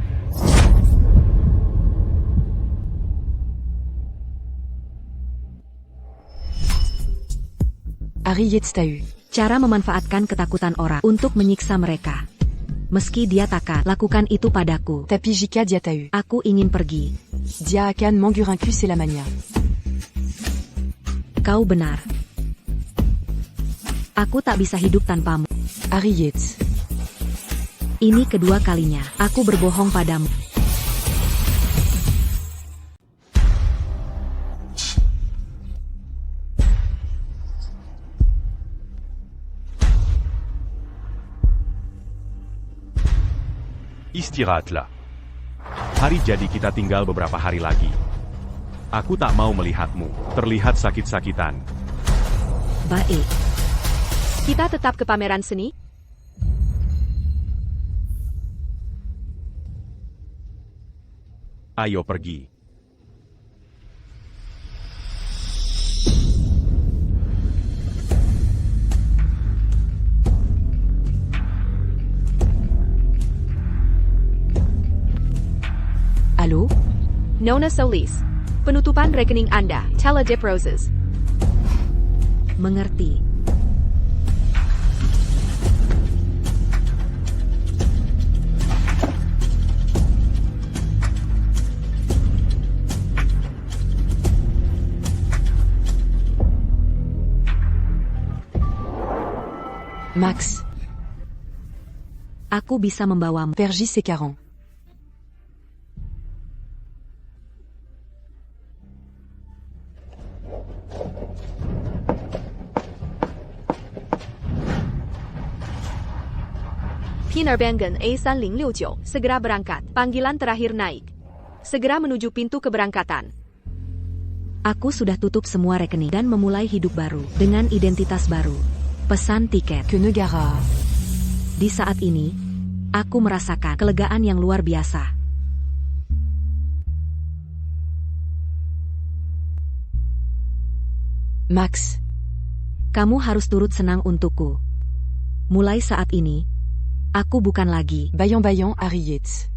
Harry Yates Tahu. Cara memanfaatkan ketakutan orang untuk menyiksa mereka. Meski dia takkan lakukan itu padaku. Tapi Jika Dia Tahu. Aku ingin pergi. Dia akan Mangurincu c'est la mania. Kau benar. Aku tak bisa hidup tanpamu. Harry Yates. Ini kedua kalinya aku berbohong padamu. Istirahatlah. Hari jadi kita tinggal beberapa hari lagi. Aku tak mau melihatmu terlihat sakit-sakitan. Baik. Kita tetap ke pameran seni? Ayo pergi. Allô? Nona Solis. Penutupan rekening Anda. Teledip Roses. Mengerti. Max. Aku bisa membawamu. Pergy c'est 40. Penerbangan A3069 segera berangkat. Panggilan terakhir naik. Segera menuju pintu keberangkatan. Aku sudah tutup semua rekening dan memulai hidup baru dengan identitas baru. Pesan tiket. Que Negara. Di saat ini, aku merasakan kelegaan yang luar biasa. Max. Kamu harus turut senang untukku. Mulai saat ini, aku bukan lagi. Bayan Harry Yates.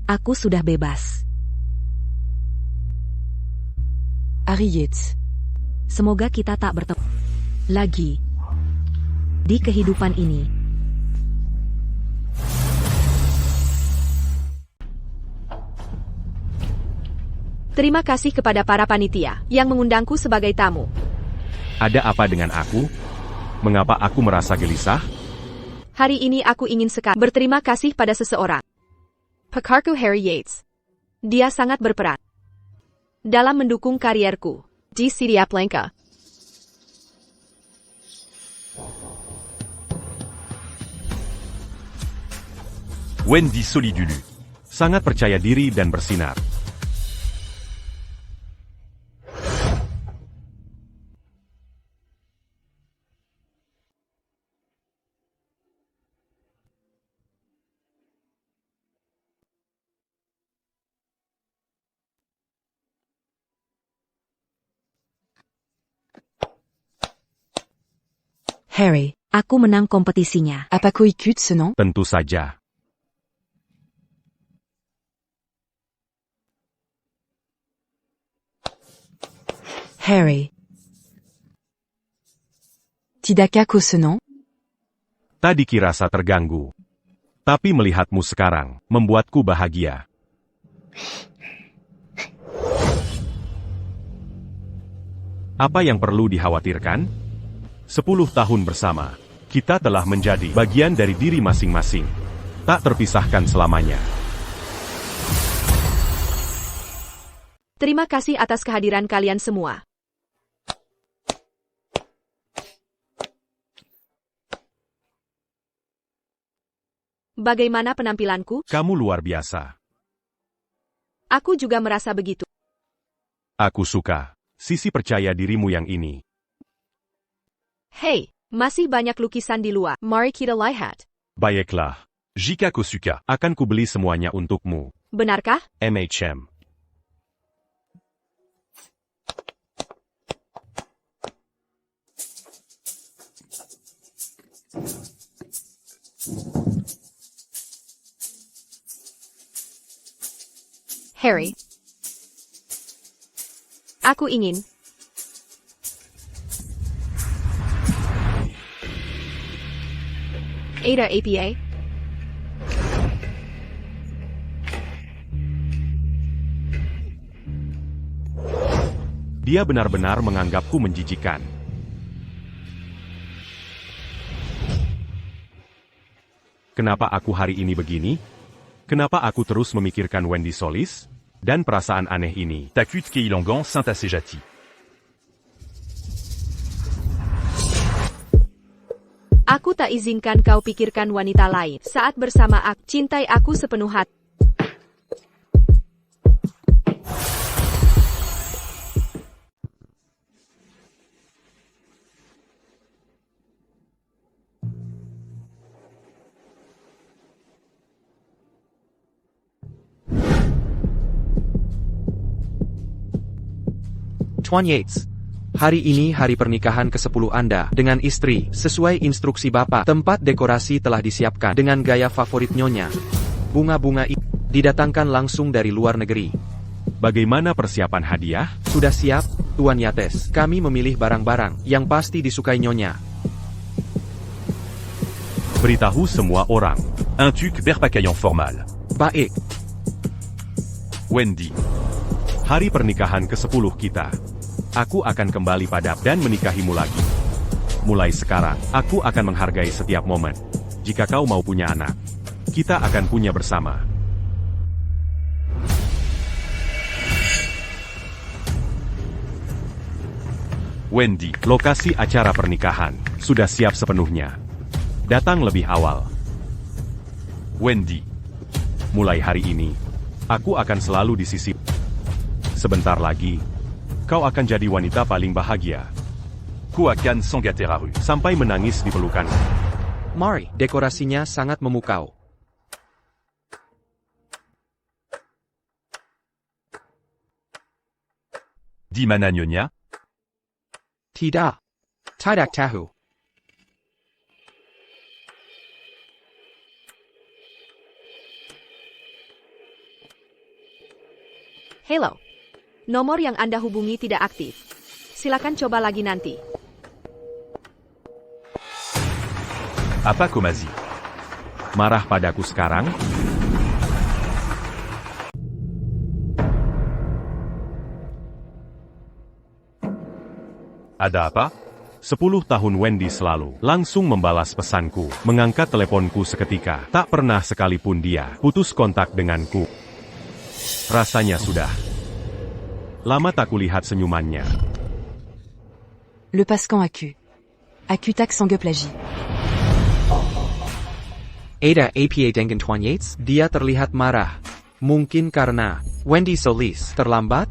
Aku sudah bebas. Harry Yates. Semoga kita tak bertemu lagi di kehidupan ini. Terima kasih kepada para panitia yang mengundangku sebagai tamu. Ada apa dengan aku? Mengapa aku merasa gelisah? Hari ini aku ingin sekali berterima kasih pada seseorang. Pakarku Harry Yates. Dia sangat berperan dalam mendukung karierku di Sidiaplenka. Wendy Solidulu. Sangat percaya diri dan bersinar. Harry, Aku menang kompetisinya. Apako ikut senang? Tentu saja. Harry. Tidakah kau senang? Tadi kirasa terganggu. Tapi melihatmu sekarang, membuatku bahagia. Apa yang perlu dikhawatirkan? 10 tahun bersama, kita telah menjadi bagian dari diri masing-masing. Tak terpisahkan selamanya. Terima kasih atas kehadiran kalian semua. Bagaimana penampilanku? Kamu luar biasa. Aku juga merasa begitu. Aku suka sisi percaya dirimu yang ini. Hey, masih banyak lukisan di luar. Mari kita lihat. Baiklah, Jika Kosuka. akan kubeli semuanya untukmu. Benarkah? MHM. Harry. Aku ingin. Ada APA. Dia benar-benar menganggapku menjijikan. Kenapa aku hari ini begini? Kenapa aku terus memikirkan Wendy Solis? Dan perasaan aneh ini. Takut Keilangan Saint-Assejati. Aku tak izinkan kau pikirkan wanita lain. Saat bersama aku, cintai aku sepenuh hati. Tuan Yates. Hari ini hari pernikahan ke-10 Anda dengan istri, sesuai instruksi Bapak. Tempat dekorasi telah disiapkan dengan gaya favorit Nyonya. Bunga-bunga didatangkan langsung dari luar negeri. Bagaimana persiapan hadiah? Sudah siap, Tuan Yates. Kami memilih barang-barang yang pasti disukai Nyonya. Beritahu semua orang. Un tuc berpakaian formal. Baik. Wendy. Hari pernikahan ke-10 kita. Aku akan kembali pada dan menikahimu lagi. Mulai sekarang, aku akan menghargai setiap momen. Jika kau mau punya anak, kita akan punya bersama. Wendy. Lokasi acara pernikahan sudah siap sepenuhnya. Datang lebih awal. Wendy. Mulai hari ini, aku akan selalu di sisi. Sebentar lagi, kau akan jadi wanita paling bahagia. Koakan Sangateraru. Sampai menangis di pelukan. Mari, dekorasinya sangat memukau. Di mana Nyonya? Tidak. Tidak tahu. Hello. Nomor yang Anda hubungi tidak aktif. Silakan coba lagi nanti. Apa Komazi? Marah padaku sekarang? Ada apa? 10 tahun Wendy selalu langsung membalas pesanku, mengangkat teleponku seketika. Tak pernah sekalipun dia putus kontak denganku. Rasanya sudah lama tak kulihat senyumannya. Le Pascan Aku. Akutak Sangeplagi. Ada APA dengan Tuan Yates? Dia terlihat marah. Mungkin karena Wendy Solis terlambat?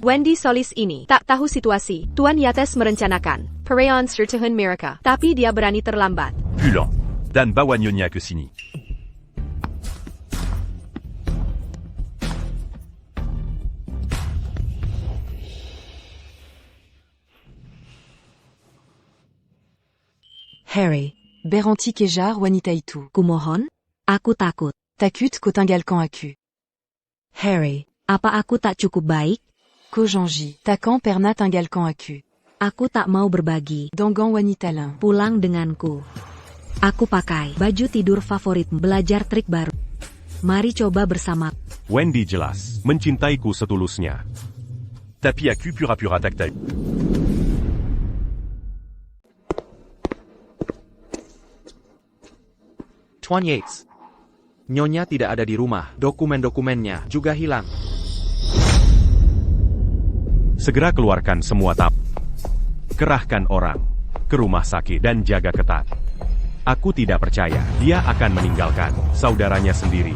Wendy Solis ini tak tahu situasi. Tuan Yates merencanakan perayaan sertahan mereka, tapi dia berani terlambat. Pulant. Dan bawa Nyonya ke sini. Harry. Beranti kejar wanita itu. Kumohon? Aku takut. Takut ko tinggalkan aku. Harry. Apa aku tak cukup baik? Ko janji. Takkan pernah tinggalkan aku. Aku tak mau berbagi. Dangan wanita lain. Pulang denganku. Aku pakai baju tidur favorit, belajar trik baru. Mari coba bersama. Wendy jelas mencintaiku setulusnya. Tapi aku pura-pura tak tahu. Yates. Nyonya tidak ada di rumah, dokumen-dokumennya juga hilang. Segera keluarkan semua kerahkan orang ke rumah sakit dan jaga ketat. Aku tidak percaya dia akan meninggalkan saudaranya sendiri.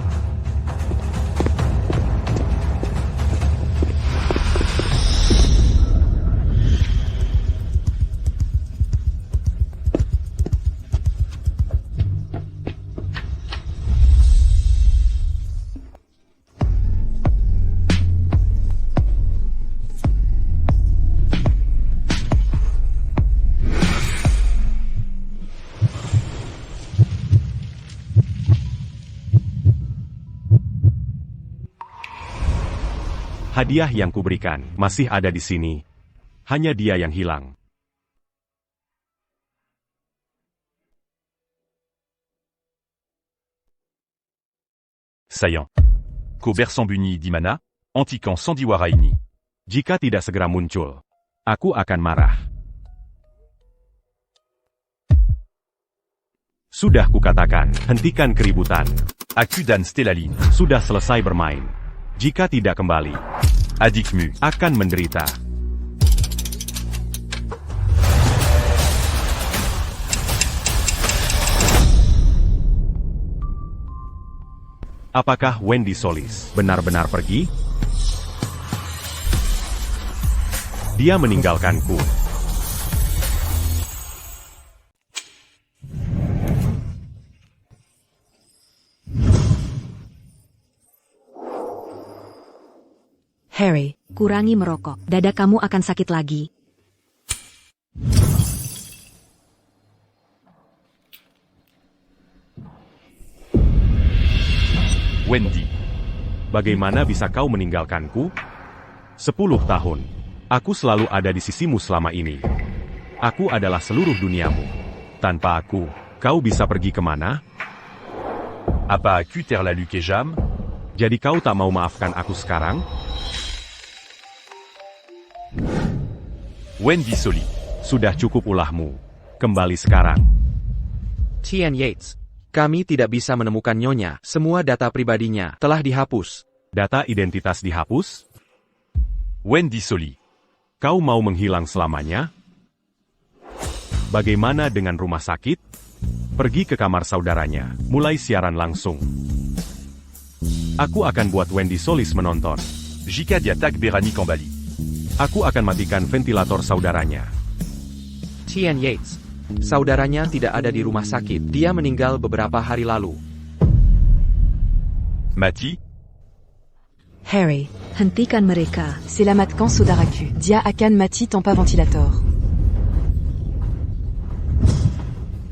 Hadiah yang kuberikan masih ada di sini. Hanya dia yang hilang. Saillant. Ko bersembunyi di mana? Antikan sandiwara ini. Jika tidak segera muncul, aku akan marah. Sudah kukatakan, hentikan keributan. Aku dan Stellaline. Sudah selesai bermain. Jika tidak kembali, adikmu akan menderita. Apakah Wendy Solis benar-benar pergi? Dia meninggalkanku. Harry, kurangi merokok. Dada kamu akan sakit lagi. Wendy. Bagaimana bisa kau meninggalkanku? 10 tahun. Aku selalu ada di sisimu selama ini. Aku adalah seluruh duniamu. Tanpa aku, kau bisa pergi kemana? Apa aku terlalu kejam? Jadi kau tak mau maafkan aku sekarang? Wendy Soli. Sudah cukup ulahmu. Kembali sekarang. Yates. Kami tidak bisa menemukan Nyonya. Semua data pribadinya telah dihapus. Data identitas dihapus? Wendy Soli. Kau mau menghilang selamanya? Bagaimana dengan rumah sakit? Pergi ke kamar saudaranya, mulai siaran langsung. Aku akan buat Wendy Solis menonton. Jika diatak Berani kembali. Aku akan matikan ventilator saudaranya. Yates. Saudaranya tidak ada di rumah sakit. Dia meninggal beberapa hari lalu. Mati? Harry. Hentikan mereka. Selamatkan saudaraku. Dia akan mati tanpa ventilator.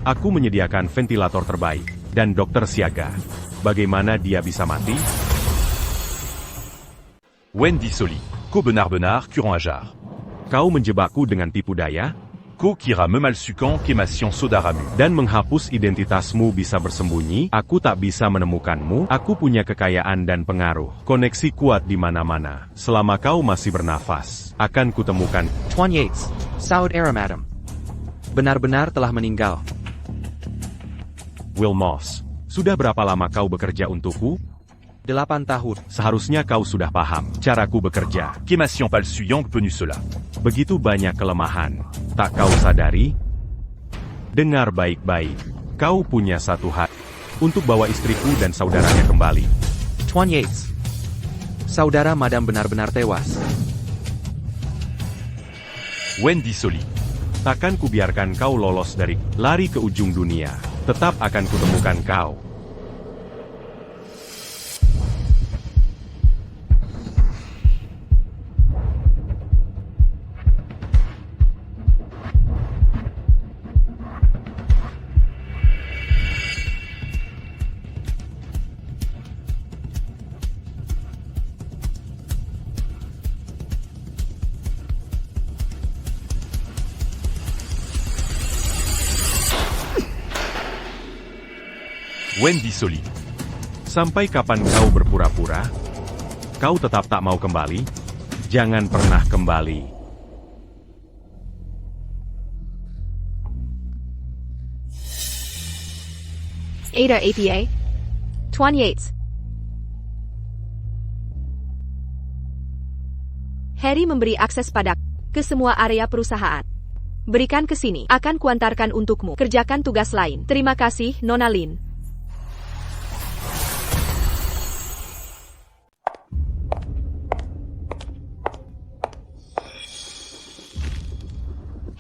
Aku menyediakan ventilator terbaik dan dokter siaga. Bagaimana dia bisa mati? Wendy Soli. Ko benar-benar kurang ajar. Kau menjebakku dengan tipu daya? Ko kira memalsukan kemation saudaramu. Dan menghapus identitasmu bisa bersembunyi? Aku tak bisa menemukanmu. Aku punya kekayaan dan pengaruh. Koneksi kuat di mana-mana. Selama kau masih bernafas, akan kutemukan. Yates. Saudara Madam. Benar-benar telah meninggal. Will Moss. Sudah berapa lama kau bekerja untukku? 8 tahun. Seharusnya kau sudah paham caraku bekerja. Kemation palsu yang penuh cela. Begitu banyak kelemahan. Tak kau sadari? Dengar baik-baik. Kau punya satu hak untuk bawa istriku dan saudaranya kembali. Yates. Saudara Madam benar-benar tewas. Wendy Soli. Takkan kubiarkan kau lolos dari lari ke ujung dunia. Tetap akan kutemukan kau. Wendy Soli. Sampai kapan kau berpura-pura? Kau tetap tak mau kembali? Jangan pernah kembali. Ada APA 28. Harry memberi akses pada ke semua area perusahaan. Berikan ke sini, akan kuantarkan untukmu. Kerjakan tugas lain. Terima kasih, Nona Lin.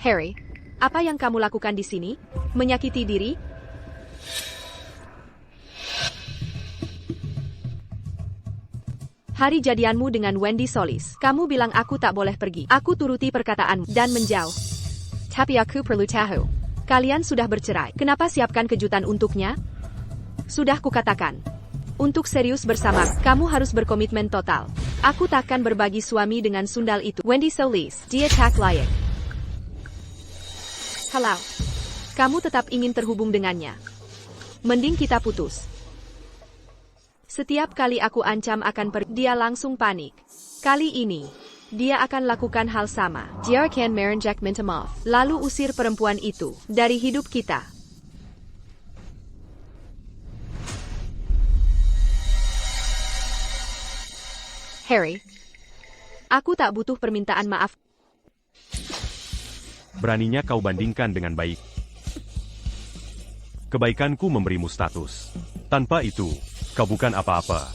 Harry, apa yang kamu lakukan di sini? Menyakiti diri? Hari jadianmu dengan Wendy Solis. Kamu bilang aku tak boleh pergi. Aku turuti perkataanmu dan menjauh. Tapi aku perlu tahu. Kalian sudah bercerai. Kenapa siapkan kejutan untuknya? Sudah kukatakan. Untuk serius bersama, kamu harus berkomitmen total. Aku takkan berbagi suami dengan sundal itu. Wendy Solis, dia tak layak. Halo. Kamu tetap ingin terhubung dengannya. Mending kita putus. Setiap kali aku ancam akan pergi, dia langsung panik. Kali ini, dia akan lakukan hal sama. Dia akan merenjak minta maaf, lalu usir perempuan itu dari hidup kita. Harry, aku tak butuh permintaan maaf. Beraninya kau bandingkan dengan baik. Kebaikanku memberimu status. Tanpa itu, kau bukan apa-apa.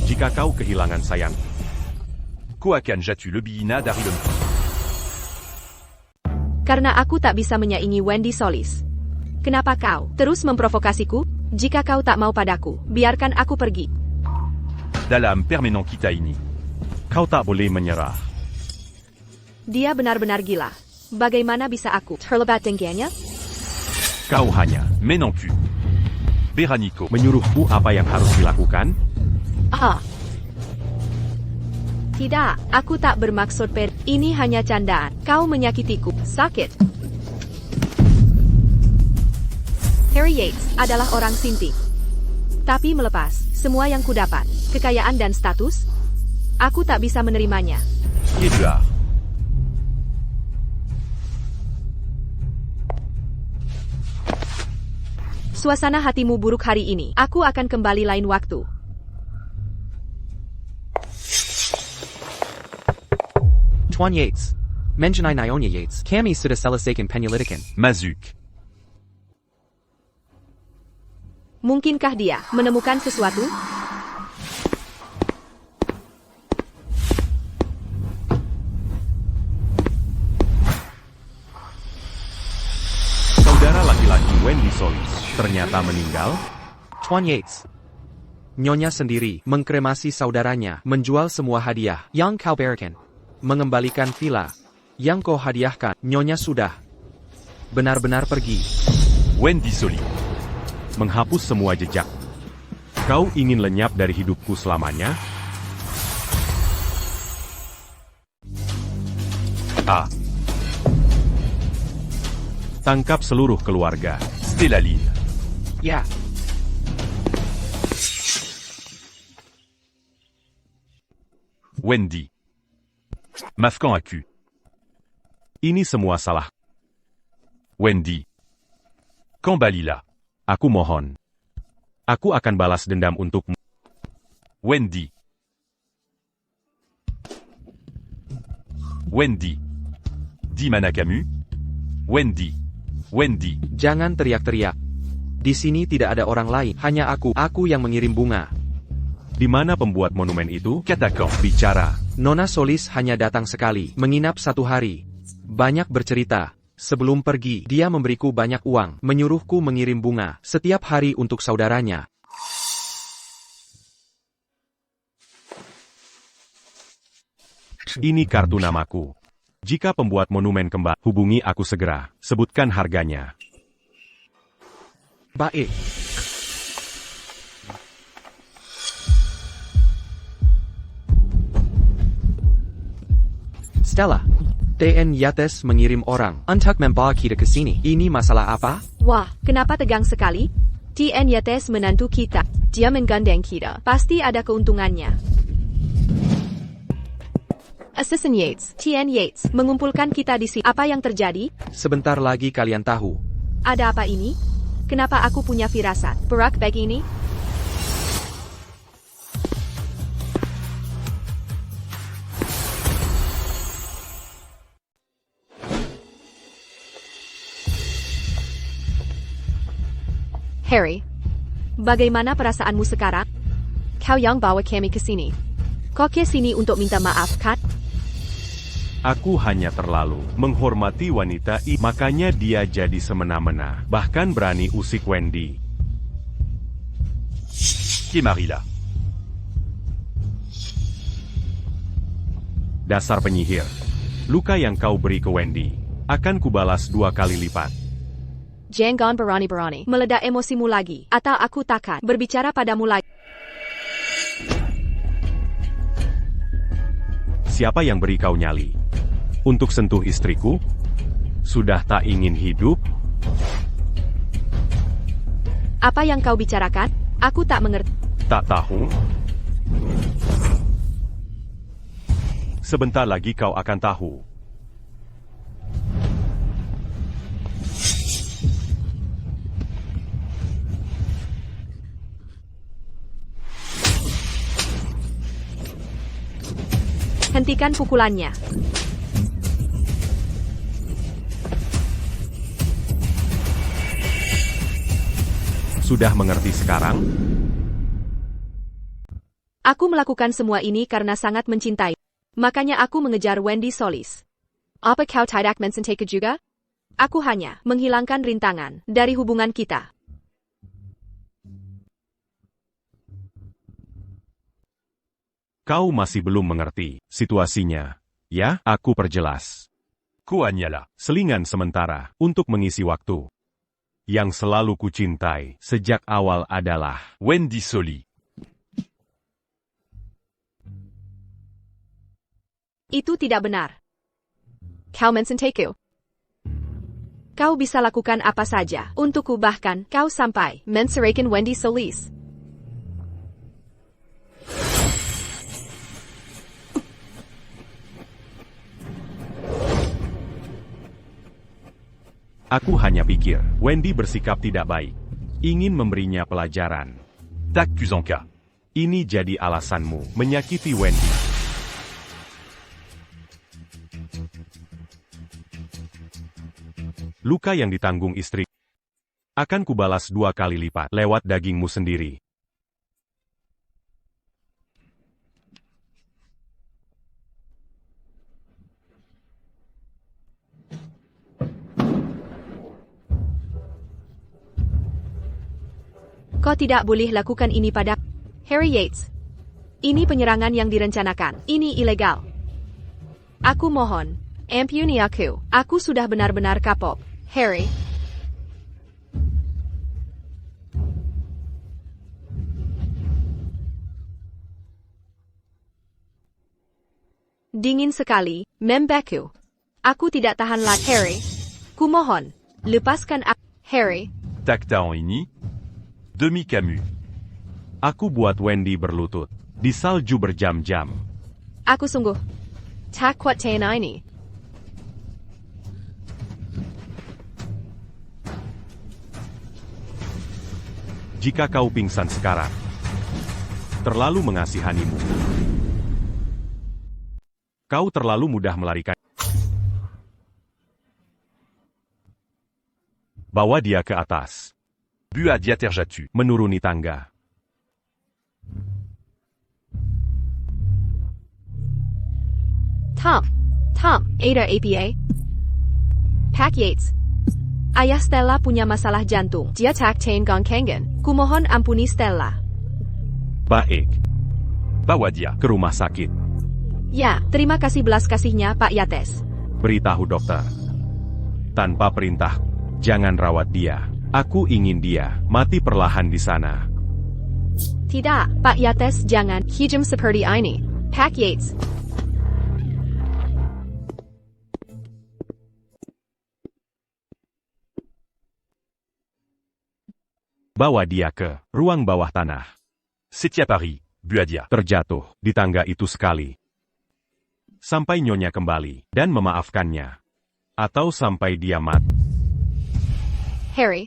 Jika kau kehilangan sayang, Koakan Jatu le Biina d'Arilon. Karena aku tak bisa menyaingi Wendy Solis. Kenapa kau terus memprovokasiku? Jika kau tak mau padaku, biarkan aku pergi. Dalam permanent kita ini. kau tak boleh menyerah. Dia benar-benar gila. Bagaimana bisa aku terlibat dengannya? Kau hanya Mais non plus. Beranico. menyuruhku apa yang harus dilakukan? Tidak, aku tak bermaksud ini hanya candaan. Kau menyakitiku. Sakit. Harry Yates adalah orang sinting. Tapi melepas semua yang kudapat, kekayaan dan status, aku tak bisa menerimanya. Edouard. Suasana hatimu buruk hari ini. Aku akan kembali lain waktu. Tuan Yates. Mengenai Nyonya Yates. Kami sudah selesaikan penyelidikan. Mazuk. Mungkinkah dia menemukan sesuatu? Saudara laki-laki Wendy Solis ternyata meninggal? Tuan Yates. Nyonya sendiri mengkremasi saudaranya, menjual semua hadiah yang kau berikan, mengembalikan villa yang kau hadiahkan. Nyonya sudah benar-benar pergi. Wendy Soli. Menghapus semua jejak. Kau ingin lenyap dari hidupku selamanya? Tangkap seluruh keluarga. Stella Lynn. Ya. Wendy. Mafkan Aku. Ini semua salah. Wendy. Kambalila. Aku mohon. Aku akan balas dendam untukmu. Wendy. Wendy. Dimana Camus. Wendy. Wendy. Jangan teriak-teriak. Di sini tidak ada orang lain, hanya aku. Aku yang mengirim bunga. Di mana pembuat monumen itu? Katakan. Bicara. Nona Solis hanya datang sekali, menginap 1 hari. Banyak bercerita. Sebelum pergi, dia memberiku banyak uang, menyuruhku mengirim bunga setiap hari untuk saudaranya. Ini kartu namaku. Jika pembuat monumen kembali, hubungi aku segera. Sebutkan harganya. Baik. Stella. TN Yates mengirim orang untuk membawa kita ke sini. Ini masalah apa? Wah, kenapa tegang sekali? TN Yates menantu kita. Dia menggandeng kita. Pasti ada keuntungannya. Assistant Yates, TN Yates, mengumpulkan kita di sini. Apa yang terjadi? Sebentar lagi kalian tahu. Ada apa ini? Kenapa aku punya firasat? Berak bag ini? Harry, bagaimana perasaanmu sekarang? Kau yang bawa kami ke sini. Kau ke sini untuk minta maaf, kan? Aku hanya terlalu menghormati wanita ini, makanya dia jadi semena-mena, bahkan berani usik Wendy. Qui est Marie là? Dasar penyihir. Luka yang kau beri ke Wendy akan kubalas 2 kali lipat. Jangan berani-berani meledak emosimu lagi, atau aku takkan berbicara padamu lagi. Siapa yang beri kau nyali? Untuk sentuh istriku? Sudah tak ingin hidup? Apa yang kau bicarakan? Aku tak mengerti. Tak tahu? Sebentar lagi kau akan tahu. Hentikan pukulannya. Sudah mengerti sekarang? Aku melakukan semua ini karena sangat mencintai. Makanya aku mengejar Wendy Solis. Apa kau tidak mencintai juga? Aku hanya menghilangkan rintangan dari hubungan kita. Kau masih belum mengerti situasinya. Ya, aku perjelas. Koanyala. Selingan sementara untuk mengisi waktu. Yang selalu kucintai sejak awal adalah Wendy Soli. Itu tidak benar. Kau mencintaiku. Kau bisa lakukan apa saja untukku, bahkan kau sampai menceraikan Wendy Solis. Aku hanya pikir Wendy bersikap tidak baik. Ingin memberinya pelajaran. T'accuse en cas. Ini jadi alasanmu menyakiti Wendy. Luka yang ditanggung istri akan kubalas 2 kali lipat lewat dagingmu sendiri. Kau tidak boleh lakukan ini pada Harry Yates. Ini penyerangan yang direncanakan. Ini ilegal. Aku mohon, ampuni aku. Aku sudah benar-benar kapok. Harry. Dingin sekali, membeku. Aku tidak tahan lagi. Harry. Kumohon, lepaskan aku. Harry. Tacta en ini. Demi Camus. Aku buat Wendy berlutut di salju berjam-jam. Aku sungguh tak kuat tahan ini. Jika kau pingsan sekarang, terlalu mengasihanimu. Kau terlalu mudah melarikan. Bawa dia ke atas. Bu à Diaterjatu. Menuruni tangga. Tom, Ada APA. Pak Yates. Ayah Stella punya masalah jantung. Dia tak tahan gongkangan. Kumohon ampuni Stella. Baik, Bawa dia. ke rumah sakit. Ya, terima kasih belas kasihnya Pak Yates. Beritahu dokter. Tanpa perintah, jangan rawat dia. Aku ingin dia mati perlahan di sana. Tidak, Pak Yates, jangan. Hijam seperti ini. Pak Yates. Bawa dia ke ruang bawah tanah. Setia Paris, Buadia. Terjatuh di tangga itu sekali. Sampai nyonya kembali dan memaafkannya. Atau sampai dia mati. Harry.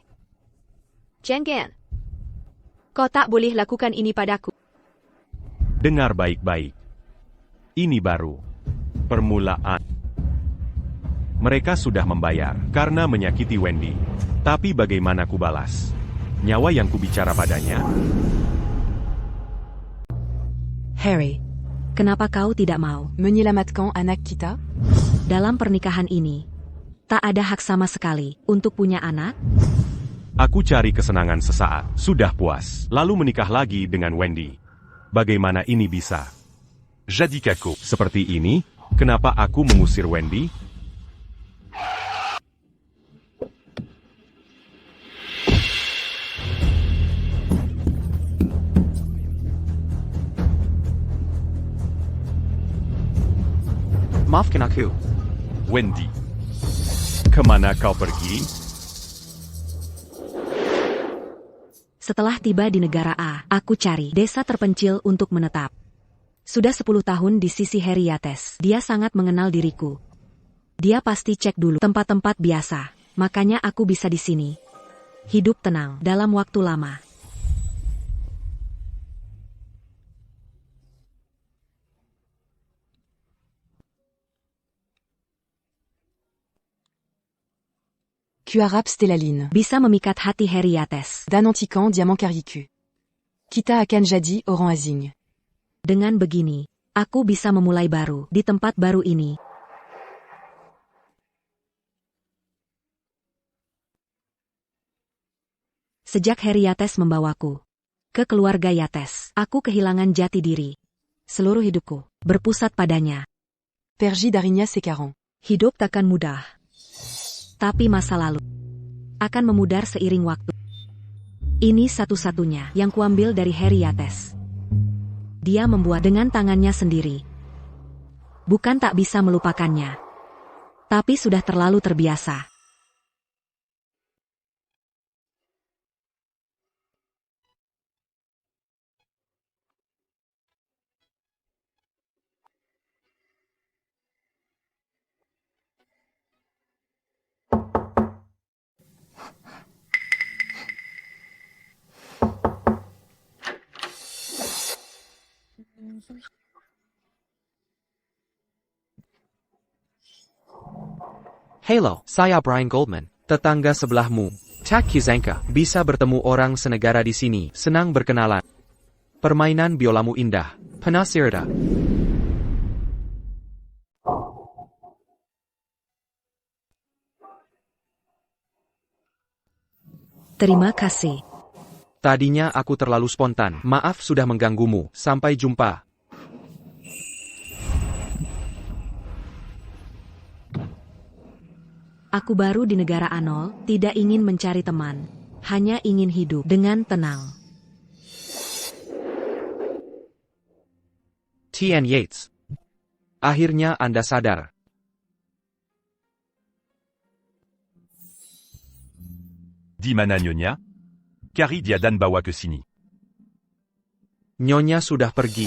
Jangan. Kau tak boleh lakukan ini padaku. Dengar baik-baik. Ini baru permulaan. Mereka sudah membayar karena menyakiti Wendy. Tapi bagaimana ku balas? Nyawa yang kubicara padanya? Harry, kenapa kau tidak mau? Menyelamatkan anak kita? Dalam pernikahan ini, tak ada hak sama sekali untuk punya anak? Aku cari kesenangan sesaat, sudah puas, lalu menikah lagi dengan Wendy. Bagaimana ini bisa? Jadi Kako. Seperti ini, kenapa aku mengusir Wendy? Maafkan aku. Wendy. Kemana kau pergi? Setelah tiba di negara A, aku cari desa terpencil untuk menetap. Sudah 10 tahun di sisi Harry Yates. Dia sangat mengenal diriku. Dia pasti cek dulu tempat-tempat biasa. Makanya aku bisa di sini. Hidup tenang dalam waktu lama. Cuarap Stellaline. Bisa memikat hati Harry Yates. Dan Antican Diamant Caricu. Kita akan jadi orang asing. Dengan begini, aku bisa memulai baru di tempat baru ini. Sejak Harry Yates membawaku ke keluarga Yates, aku kehilangan jati diri. Seluruh hidupku berpusat padanya. Pergi Darinya Sekarang. Hidup takkan mudah. Tapi masa lalu akan memudar seiring waktu. Ini satu-satunya yang kuambil dari Harry Yates. Dia membuat dengan tangannya sendiri. Bukan tak bisa melupakannya. Tapi sudah terlalu terbiasa. Halo, saya Brian Goldman, tetangga sebelahmu. Tak Kizanka, bisa bertemu orang senegara di sini, senang berkenalan. Permainan biolamu indah. Penasirda. Terima kasih. Tadinya aku terlalu spontan, maaf sudah mengganggumu, sampai jumpa. Aku baru di negara Anol, tidak ingin mencari teman. Hanya ingin hidup dengan tenang. T.N. Yates. Akhirnya Anda sadar. Di mana Nyonya? Carrie dia dan bawa ke sini. Nyonya sudah pergi.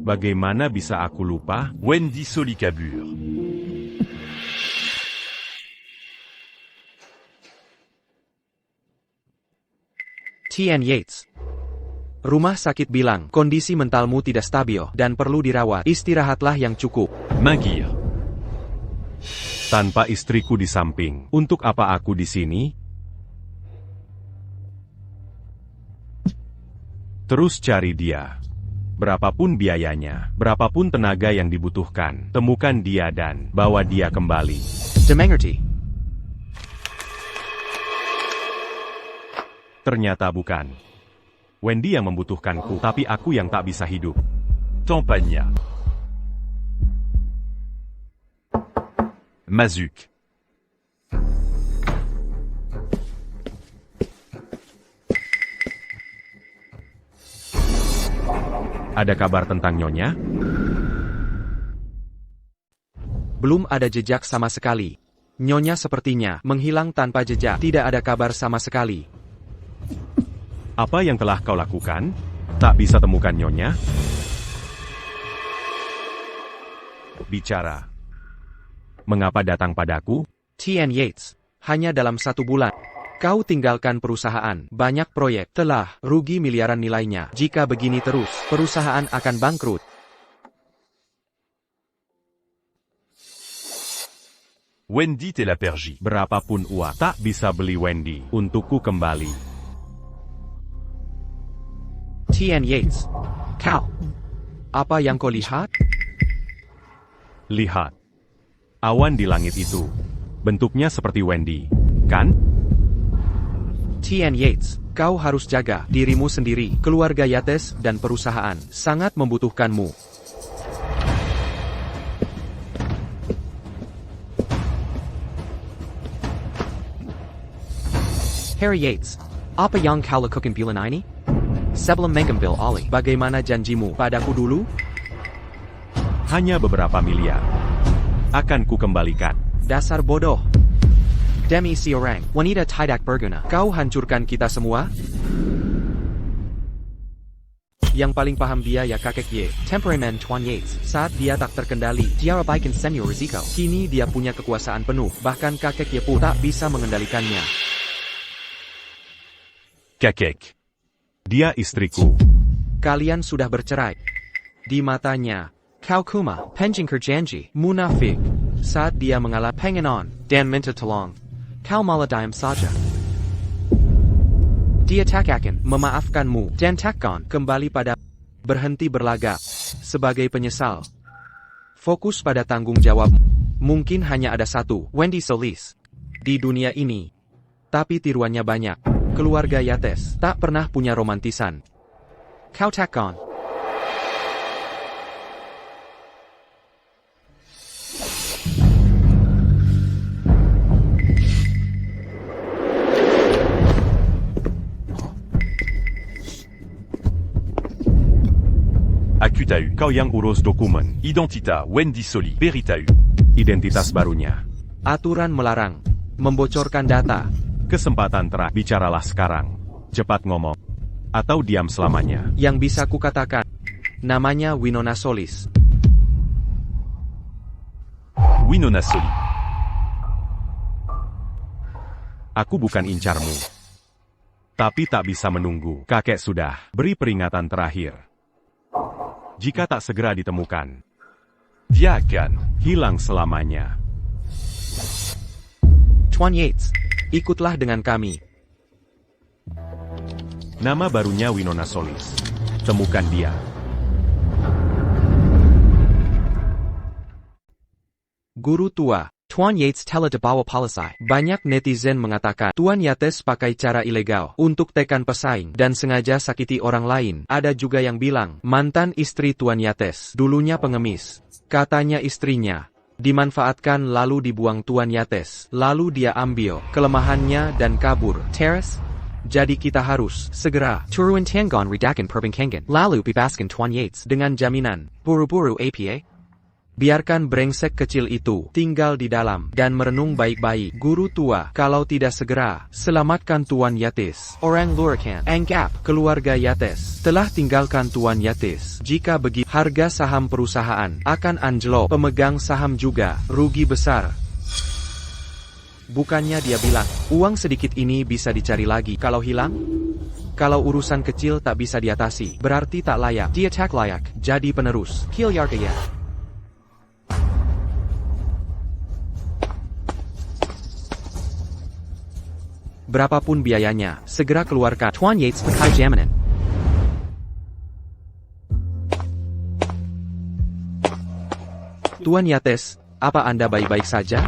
Bagaimana bisa aku lupa? Wendy Solicabure. T.N. Yates. Rumah sakit bilang, kondisi mentalmu tidak stabil dan perlu dirawat. Istirahatlah yang cukup. Mangir. Tanpa istriku di samping, untuk apa aku di sini? Terus cari dia. Berapapun biayanya, berapapun tenaga yang dibutuhkan, temukan dia dan bawa dia kembali. Demengerti. Ternyata bukan. Wendy yang membutuhkanku, tapi aku yang tak bisa hidup. Tampagna. Mazuk. Ada kabar tentang Nyonya? Belum ada jejak sama sekali. Nyonya sepertinya menghilang tanpa jejak, tidak ada kabar sama sekali. Apa yang telah kau lakukan? Tak bisa temukan Nyonya? Bicara. Mengapa datang padaku? Tian Yates, hanya dalam 1 bulan. Kau tinggalkan perusahaan, banyak proyek, telah rugi miliaran nilainya. Jika begini terus, perusahaan akan bangkrut. Wendy Telapergie. Berapapun uang, tak bisa beli Wendy untukku kembali. Tian Yates, kau, apa yang kau lihat? Lihat. Awan di langit itu. Bentuknya seperti Wendy, kan? Tian Yates, kau harus jaga dirimu sendiri, keluarga Yates, dan perusahaan sangat membutuhkanmu. Harry Yates, apa yang kau lakukan bulan ini? Sebelum mengambil alih, bagaimana janjimu padaku dulu? Hanya beberapa miliar. Akan ku kembalikan. Dasar bodoh. Demi seorang wanita tidak berguna, kau hancurkan kita semua? Yang paling paham biaya kakek Ye, temperamen Tuan Yates. Saat dia tak terkendali, dia abaikan senior risiko. Kini dia punya kekuasaan penuh, bahkan kakek Ye pun tak bisa mengendalikannya. Kakek. Dia istriku. Kalian sudah bercerai. Di matanya, kau kuma, penjingker janji, munafik. Saat dia mengalah pengenon, dan minta tolong, kau malah diam saja. Dia tak akan memaafkanmu, dan takkan kembali pada berhenti berlagak. Sebagai penyesal, fokus pada tanggung jawab. Mungkin hanya ada satu, Wendy Solis, di dunia ini. Tapi tiruannya banyak. Keluarga Yates tak pernah punya romantisan. Kau takkan. Akutau. Kau yang urus dokumen. Identita Wendy Soli. Beritau. Identitas barunya. Aturan melarang membocorkan data. Kesempatan terakhir. Bicaralah sekarang. Cepat ngomong. Atau diam selamanya. Yang bisa kukatakan, namanya Winona Solis. Winona Soli. Aku bukan incarmu. Tapi tak bisa menunggu. Kakek sudah beri peringatan terakhir. Jika tak segera ditemukan, Dia akan hilang selamanya. Tuan Yates, ikutlah dengan kami. Nama barunya Winona Solis. Temukan dia. Guru tua, Tuan Yates telah dibawa polisi. Banyak netizen mengatakan Tuan Yates pakai cara ilegal untuk tekan pesaing dan sengaja sakiti orang lain. Ada juga yang bilang mantan istri Tuan Yates dulunya pengemis. Katanya istrinya dimanfaatkan lalu dibuang Tuan Yates. Lalu dia ambil kelemahannya dan kabur. Teres? Jadi kita harus segera turun tangan redakan perbincangan. Lalu bebaskan Tuan Yates dengan jaminan buru-buru APA. Biarkan brengsek kecil itu tinggal di dalam dan merenung baik-baik. Guru tua, kalau tidak segera selamatkan Tuan Yates, orang luarkan anggap keluarga Yates telah tinggalkan Tuan Yates. Jika begitu, harga saham perusahaan akan anjlok. Pemegang saham juga rugi besar. Bukannya dia bilang, uang sedikit ini bisa dicari lagi kalau hilang? Kalau urusan kecil tak bisa diatasi, berarti tak layak. Dia tak layak jadi penerus. Kill Yarkaya. Berapapun biayanya, segera keluarkan. Tuan Yates pakai jaminan. Tuan Yates, apa Anda baik-baik saja?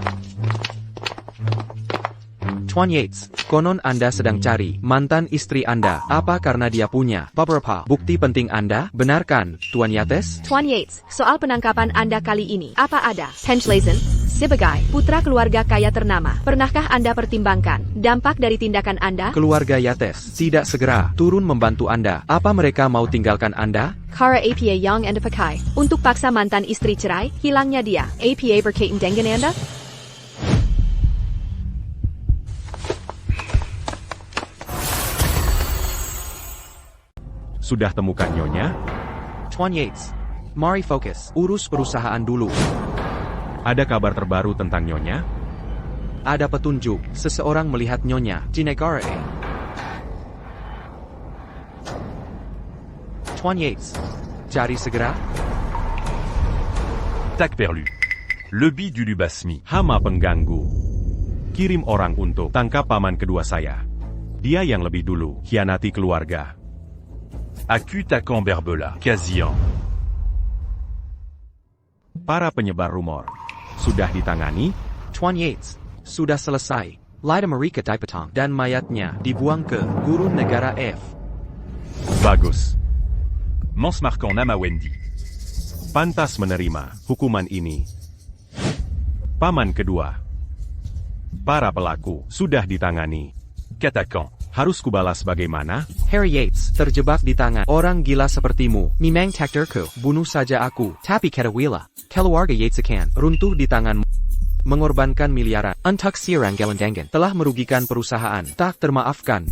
Tuan Yates, konon Anda sedang cari mantan istri Anda. Apa karena dia punya beberapa bukti penting Anda? Benarkan, Tuan Yates? Tuan Yates, soal penangkapan Anda kali ini, apa ada Penchlezen sebagai putra keluarga kaya ternama? Pernahkah Anda pertimbangkan dampak dari tindakan Anda? Keluarga Yates tidak segera turun membantu Anda. Apa mereka mau tinggalkan Anda? Kara APA yang Anda pakai untuk paksa mantan istri cerai, hilangnya dia. APA berkaitan dengan Anda? Sudah temukan Nyonya? Tuan Yates. Mari fokus, urus perusahaan dulu. Ada kabar terbaru tentang Nyonya? Ada petunjuk, seseorang melihat Nyonya di negara A. Tuan Yates. Cari segera. Tac perlu. Lebih dulu basmi. Hama pengganggu. Kirim orang untuk tangkap paman kedua saya. Dia yang lebih dulu hianati keluarga. Aku takan berbela. Quasian. Para penyebar rumor. Sudah ditangani? Tuan Yates. Sudah selesai. Lida Marika Daipatong dan mayatnya dibuang ke gurun negara F. Bagus. Mans marquant nama Wendy. Pantas menerima hukuman ini. Paman kedua. Para pelaku sudah ditangani. Katakan. Harus kubalas bagaimana? Harry Yates terjebak di tangan orang gila sepertimu. Memang takdirku, bunuh saja aku. Tapi Ketawila, keluarga Yates akan runtuh di tanganmu. Mengorbankan miliaran. Untuk Sirang Galandangan telah merugikan perusahaan. Tak termaafkan.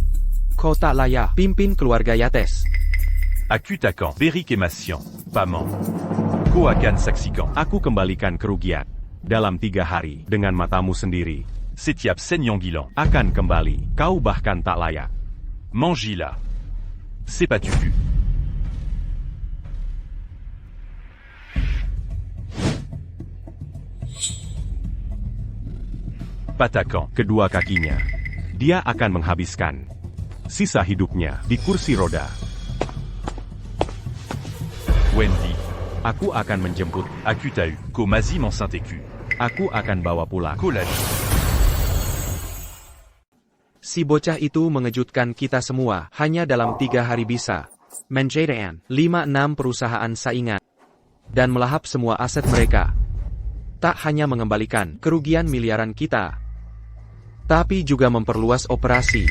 Kau tak layak pimpin keluarga Yates. Aku takan. Berik emation. Paman. Ko akan saksikan. Aku kembalikan kerugian. Dalam 3 hari, dengan matamu sendiri. Setiap Senyon Gilan. Akan kembali, kau bahkan tak layak. Mangila. C'est pas tu vu. Patakan. Kedua kakinya. Dia akan menghabiskan sisa hidupnya di kursi roda. Wendy. Aku akan menjemput. Aku tahu. Ko mazi m'ensainte. Aku akan bawa pulang. Ko lali. Si bocah itu mengejutkan kita semua. Hanya dalam 3 hari bisa menjadikan 5-6 perusahaan saingan dan melahap semua aset mereka. Tak hanya mengembalikan kerugian miliaran kita, tapi juga memperluas operasi.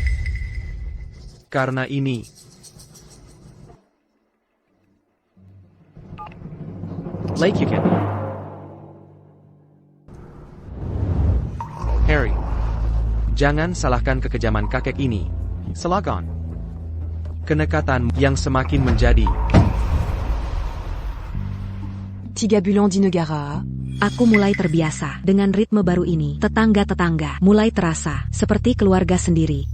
Karena ini, Lake Yukon. Harry, jangan salahkan kekejaman kakek ini. Silakan. Kenekatan yang semakin menjadi. Tiga Bulan di Negara. Aku mulai terbiasa dengan ritme baru ini. Tetangga-tetangga mulai terasa seperti keluarga sendiri.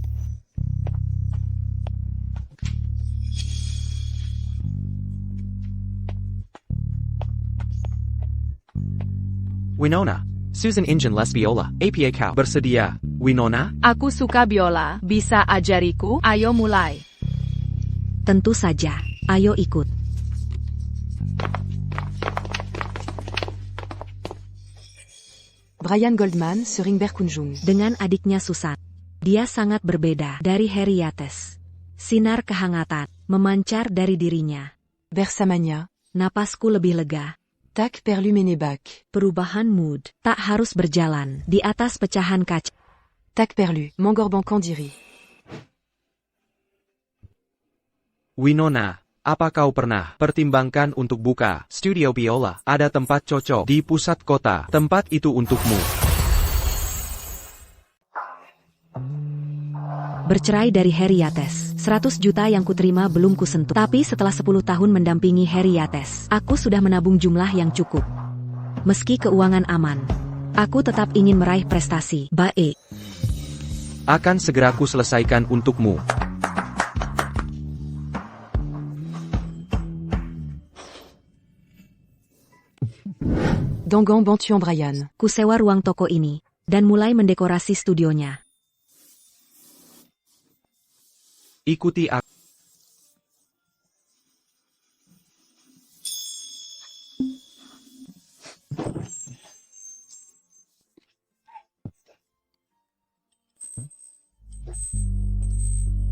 Winona, Susan Ingen Les Biola, APA Cow. Bersedia, Winona? Aku suka biola, bisa ajariku? Ayo mulai. Tentu saja, ayo ikut. Brian Goldman, Sering Berkunjung. Dengan adiknya Susan. Dia sangat berbeda dari Harry Yates. Sinar kehangatan memancar dari dirinya. Bersamania. Napasku lebih lega. Tac perlu menebak. Perubahan mood tak harus berjalan di atas pecahan kaca. Tac perlu, Mangorban Kandiri. Winona, apa kau pernah pertimbangkan untuk buka studio biola? Ada tempat cocok di pusat kota. Tempat itu untukmu. Bercerai dari Harry Yates. 100 juta yang kuterima belum kusentuh. Tapi setelah 10 tahun mendampingi Harry Yates, aku sudah menabung jumlah yang cukup. Meski keuangan aman, aku tetap ingin meraih prestasi. Baik. Akan segera ku selesaikan untukmu. Dangan Bantuan Brian. Ku sewa ruang toko ini, dan mulai mendekorasi studionya. Ikuti aku.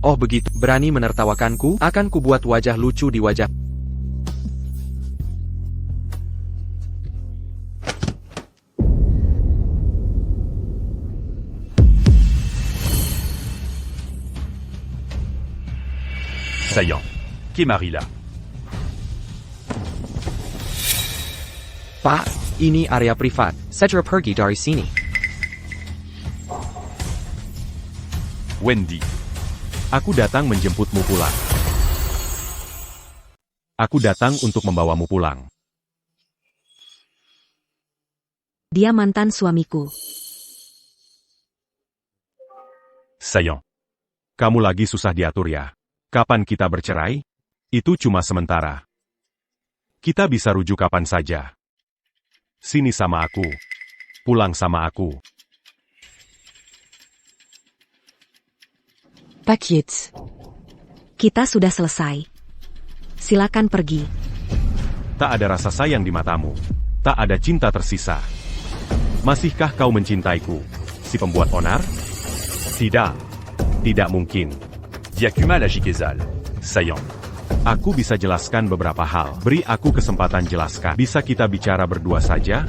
Oh begitu, berani menertawakanku? Akan kubuat wajah lucu di wajah. Saillant. Kemarila. Pak, ini area privat. Segera pergi dari sini. Wendy. Aku datang menjemputmu pulang. Aku datang untuk membawamu pulang. Dia mantan suamiku. Saillant. Kamu lagi susah diatur ya. Kapan kita bercerai? Itu cuma sementara. Kita bisa rujuk kapan saja. Sini sama aku. Pulang sama aku. Pakiet. Kita sudah selesai. Silakan pergi. Tak ada rasa sayang di matamu. Tak ada cinta tersisa. Masihkah kau mencintaiku, si pembuat onar? Tidak. Tidak mungkin. Diakuma la Jikezal. Saillant. Aku bisa jelaskan beberapa hal. Beri aku kesempatan jelaskan. Bisa kita bicara berdua saja?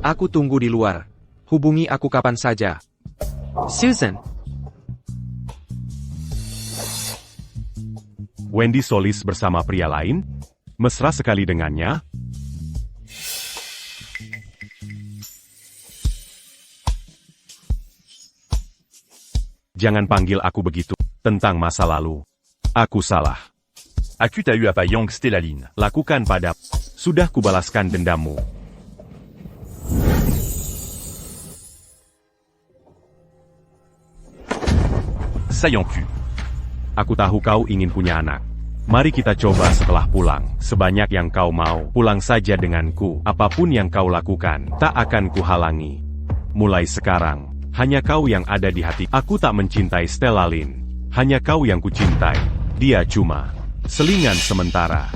Aku tunggu di luar. Hubungi aku kapan saja. Susan. Wendy Solis bersama pria lain? Mesra sekali dengannya? Jangan panggil aku begitu. Tentang masa lalu. Aku salah. Aku t'as eu à Payang Stellaline. Lakukan pada. Sudah kubalaskan dendammu. Saillant cul. Aku tahu kau ingin punya anak. Mari kita coba setelah pulang. Sebanyak yang kau mau. Pulang saja denganku. Apapun yang kau lakukan, tak akan kuhalangi. Mulai sekarang, hanya kau yang ada di hati. Aku tak mencintai Stellaline. Hanya kau yang kucintai. Dia cuma selingan sementara.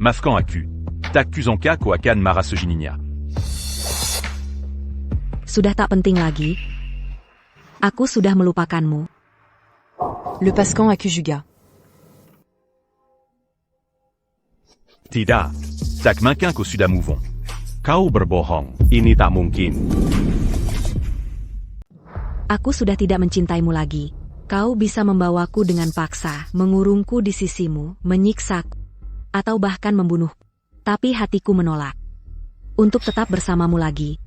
Mafkan Aku. T'accuse en cas Koakan Marasogininia. Sudah tak penting lagi. Aku sudah melupakanmu. Le Pascan Akujuga. Tidak. Tak Minkin qu'au Suda Mouvon. Kau berbohong. Ini tak mungkin. Aku sudah tidak mencintaimu lagi. Kau bisa membawaku dengan paksa, mengurungku di sisimu, menyiksaku, atau bahkan membunuh. Tapi hatiku menolak. Untuk tetap bersamamu lagi.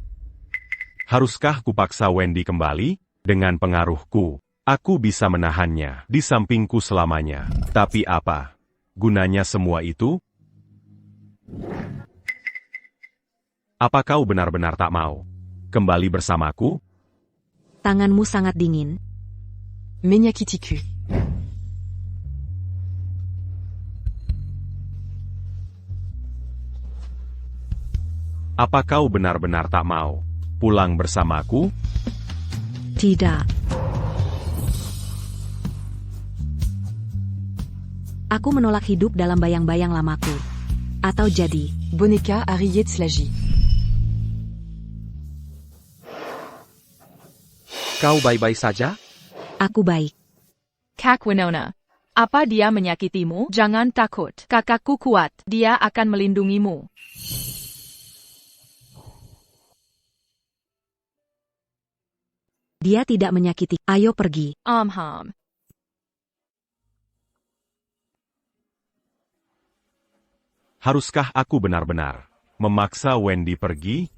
Haruskah kupaksa Wendy kembali? Dengan pengaruhku, aku bisa menahannya di sampingku selamanya. Tapi apa gunanya semua itu? Apa kau benar-benar tak mau kembali bersamaku? Tanganmu sangat dingin. Menyakitiku. Apa kau benar-benar tak mau pulang bersamaku? Tidak. Aku menolak hidup dalam bayang-bayang lamaku. Atau jadi Boneka Harriet Slagi. Kau baik-baik saja? aku baik. Kak Winona. Apa dia menyakitimu? Jangan takut. Kakakku kuat. Dia akan melindungimu. Dia tidak menyakiti. Ayo pergi. Amham. Haruskah aku benar-benar memaksa Wendy pergi?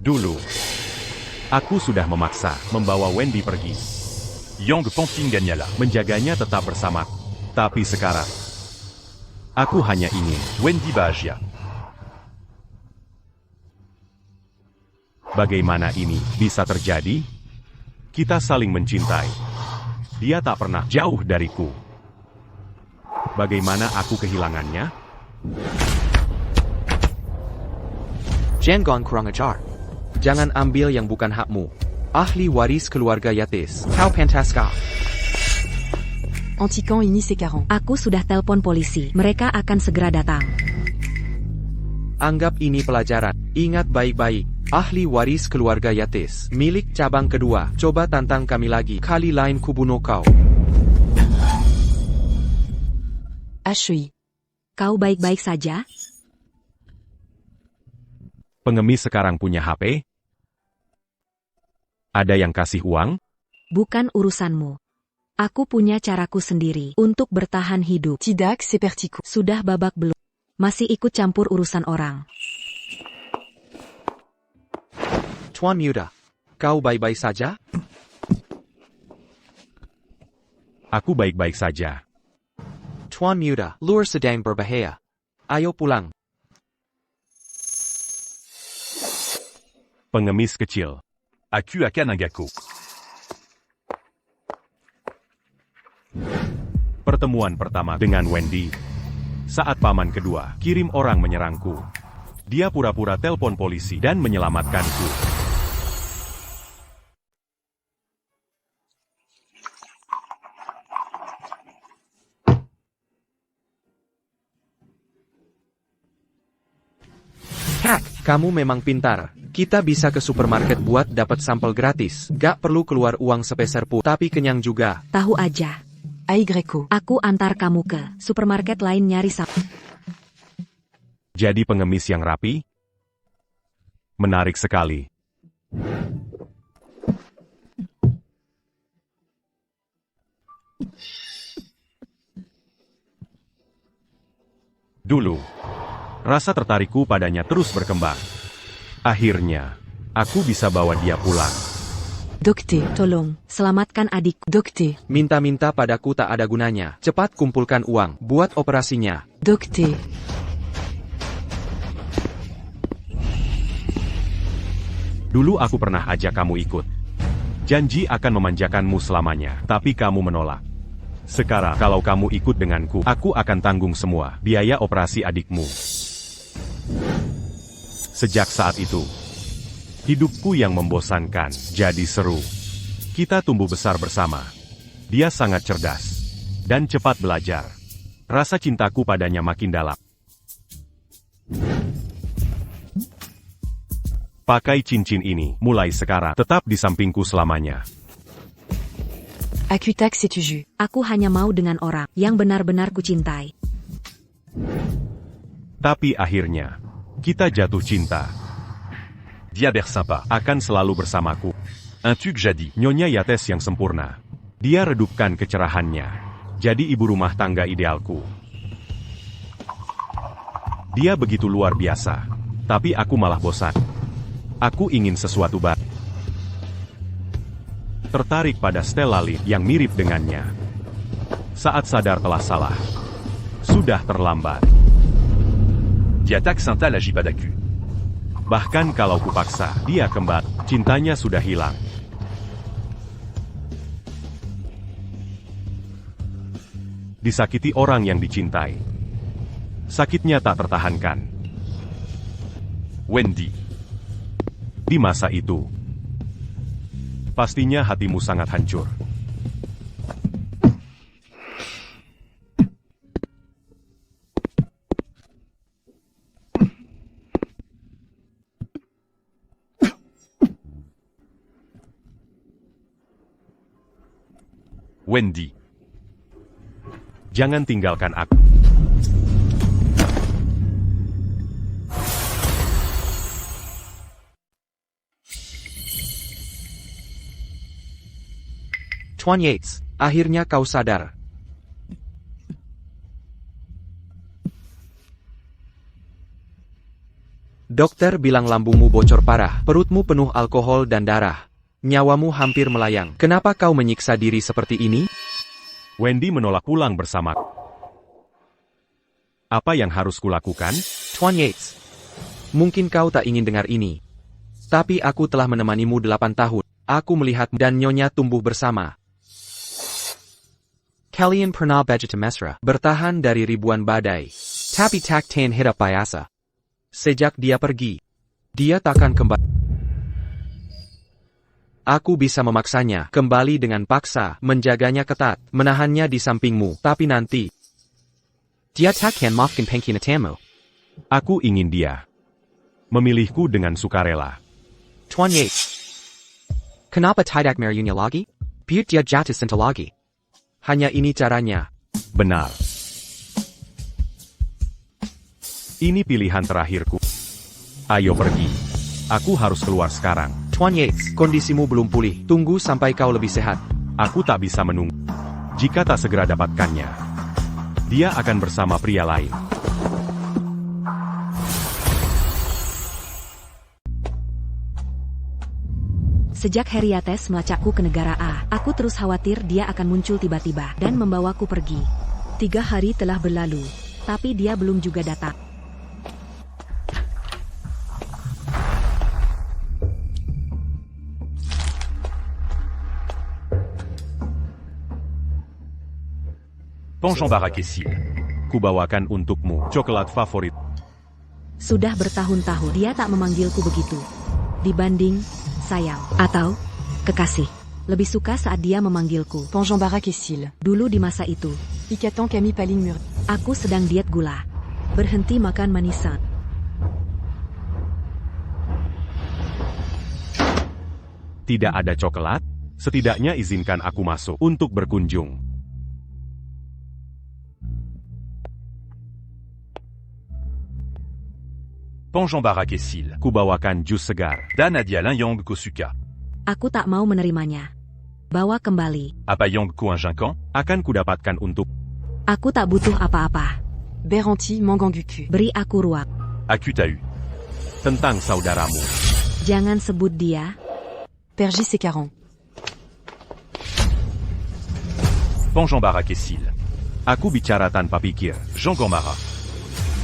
Dulu, aku sudah memaksa membawa Wendy pergi. Yang Pamping Ganyala. Menjaganya tetap bersamaku. Tapi sekarang, aku hanya ingin Wendy Bahagia. bagaimana ini bisa terjadi? Kita saling mencintai. Dia tak pernah jauh dariku. Bagaimana aku kehilangannya? Jangan kurang ajar. Jangan ambil yang bukan hakmu. Ahli waris keluarga Yates. Kau Pentaska. Antican ini sekarang. Aku sudah telepon polisi. Mereka akan segera datang. Anggap ini pelajaran. Ingat baik-baik. Ahli waris keluarga Yates. Milik cabang kedua. Coba tantang kami lagi. Kali lain kubunuh kau. Ashui. Kau baik-baik saja? Pengemis sekarang punya HP? Ada yang kasih uang? Bukan urusanmu. Aku punya caraku sendiri untuk bertahan hidup. Tidak sepertiku. Sudah babak belum? Masih ikut campur urusan orang. Tuan Muda. Kau baik-baik saja? Aku baik-baik saja. Tuan Muda, Lure sedang berbahaya. Ayo pulang. Pengemis kecil. Aku akan Nagako. Pertemuan pertama dengan Wendy. Saat paman kedua kirim orang menyerangku. Dia pura-pura telepon polisi dan menyelamatkanku. Hack, kamu memang pintar. Kita bisa ke supermarket buat dapat sampel gratis. Gak perlu keluar uang sepeser pun, tapi kenyang juga. Tahu aja. Aigreko. Aku antar kamu ke supermarket lain nyari Jadi pengemis yang rapi? Menarik sekali. Dulu, rasa tertarikku padanya terus berkembang. Akhirnya, aku bisa bawa dia pulang. Dokte. Tolong, selamatkan adikku. Dokte. Minta-minta padaku tak ada gunanya. Cepat kumpulkan uang, buat operasinya. Dokte. Dulu aku pernah ajak kamu ikut. Janji akan memanjakanmu selamanya, tapi kamu menolak. Sekarang, kalau kamu ikut denganku, aku akan tanggung semua biaya operasi adikmu. Sejak saat itu, hidupku yang membosankan jadi seru. Kita tumbuh besar bersama. Dia sangat cerdas dan cepat belajar. Rasa cintaku padanya makin dalam. Pakai cincin ini mulai sekarang, tetap di sampingku selamanya. Akutak setuju. Aku hanya mau dengan orang yang benar-benar kucintai. Tapi akhirnya, kita jatuh cinta. Dia bersama. Akan selalu bersamaku. Un truc jadi. Nyonya Yates yang sempurna. Dia redupkan kecerahannya. Jadi ibu rumah tangga idealku. Dia begitu luar biasa. Tapi aku malah bosan. Aku ingin sesuatu baru. Tertarik pada Stella Lynn yang mirip dengannya. Saat sadar telah salah. Sudah terlambat. Dia tak senta la jibadaku. Bahkan kalau kupaksa, dia kembali. Cintanya sudah hilang. Disakiti orang yang dicintai. Sakitnya tak tertahankan. Wendy. Di masa itu, pastinya hatimu sangat hancur. Wendy. Jangan tinggalkan aku. Tuan Yates, akhirnya kau sadar. Dokter bilang lambungmu bocor parah, perutmu penuh alkohol dan darah. Nyawamu hampir melayang. Kenapa kau menyiksa diri seperti ini? Wendy menolak pulang bersamaku. Apa yang harus kulakukan? Tuan Yates, mungkin kau tak ingin dengar ini. Tapi aku telah menemanimu 8 tahun. Aku melihat dan Nyonya tumbuh bersama. Kalian pernah begitu mesra, bertahan dari ribuan badai. Tapi tak tahan hidup biasa. Sejak dia pergi, dia takkan kembali. Aku bisa memaksanya kembali dengan paksa, menjaganya ketat, menahannya di sampingmu. Tapi nanti, dia takkan maafkan pengkhianatamu. Aku ingin dia memilihku dengan sukarela. Tuan Yates, kenapa tidak meriunya lagi? Biar dia jatuh cinta lagi. Hanya ini caranya. Benar. Ini pilihan terakhirku. Ayo pergi. Aku harus keluar sekarang. Tuan Yates, kondisimu belum pulih. Tunggu sampai kau lebih sehat. Aku tak bisa menunggu. Jika tak segera dapatkannya, dia akan bersama pria lain. Sejak Heriates melacakku ke negara A, aku terus khawatir dia akan muncul tiba-tiba dan membawaku pergi. 3 hari telah berlalu, tapi dia belum juga datang. Panjambara Kessil. Kubawakan untukmu coklat favorit. Sudah bertahun-tahun dia tak memanggilku begitu. Dibanding sayang atau kekasih. Lebih suka saat dia memanggilku. Panjambara Kessil. Dulu di masa itu, Ikatan Kami Paling Mur. aku sedang diet gula. Berhenti makan manisan. Tidak ada coklat? Setidaknya izinkan aku masuk untuk berkunjung. Panjambara Kessil. Kubawakan jus segar. Dan Adia Linyang Kosuka. Aku tak mau menerimanya. Bawa kembali. Apayang Ko un Jinkan. Akan kudapatkan untuk Aku tak butuh apa-apa. Beranti Manganguku. Beri aku ruang. Akutahu. tentang saudaramu. Jangan sebut dia. Pergis Sekaran. Panjambara Kessil. Aku bicara tanpa pikir. Jean Gomara.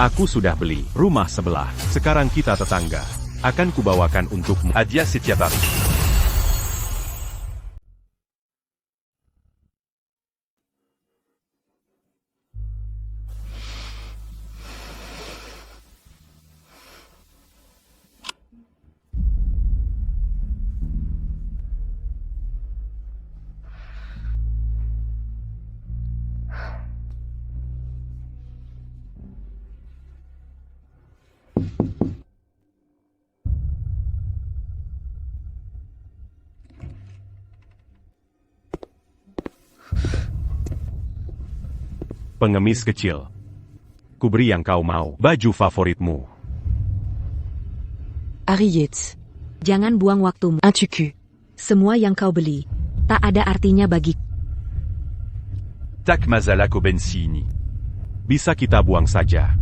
Aku sudah beli rumah sebelah. Sekarang kita tetangga. Akan kubawakan untukmu. Adia Setiabari. Pengemis kecil. Kuberi yang kau mau. Baju favoritmu. Harry Yates. Jangan buang waktumu. Un tuku. Semua yang kau beli tak ada artinya bagi. Tak Mazalako Bensini. Bisa kita buang saja.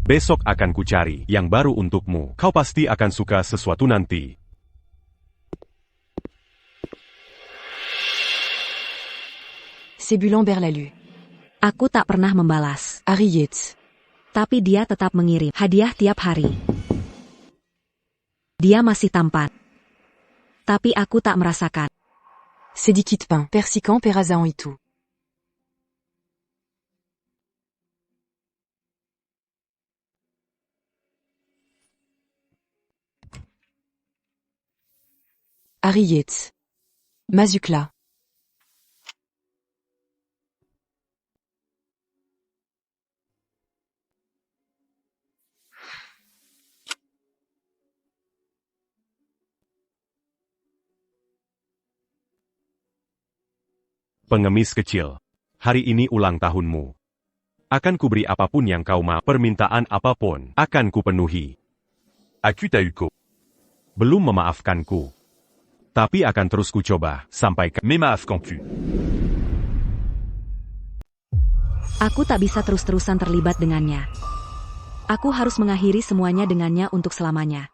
Besok akan kucari yang baru untukmu. Kau pasti akan suka sesuatu nanti. Sébulan Berlalu. Aku tak pernah membalas. Harry Yates. Tapi dia tetap mengirim hadiah tiap hari. Dia masih tampan. Tapi aku tak merasakan. Sedikit pain. Persican Perazan itu. Harry Yates. Mazukla. Pengemis kecil. Hari ini ulang tahunmu. Akan kuberi apapun yang kau mau. Permintaan apapun akan kupenuhi. Akutauko. Belum memaafkanku. Tapi akan terus kucoba sampai Memaafkanku. Aku tak bisa terus-terusan terlibat dengannya. Aku harus mengakhiri semuanya dengannya untuk selamanya.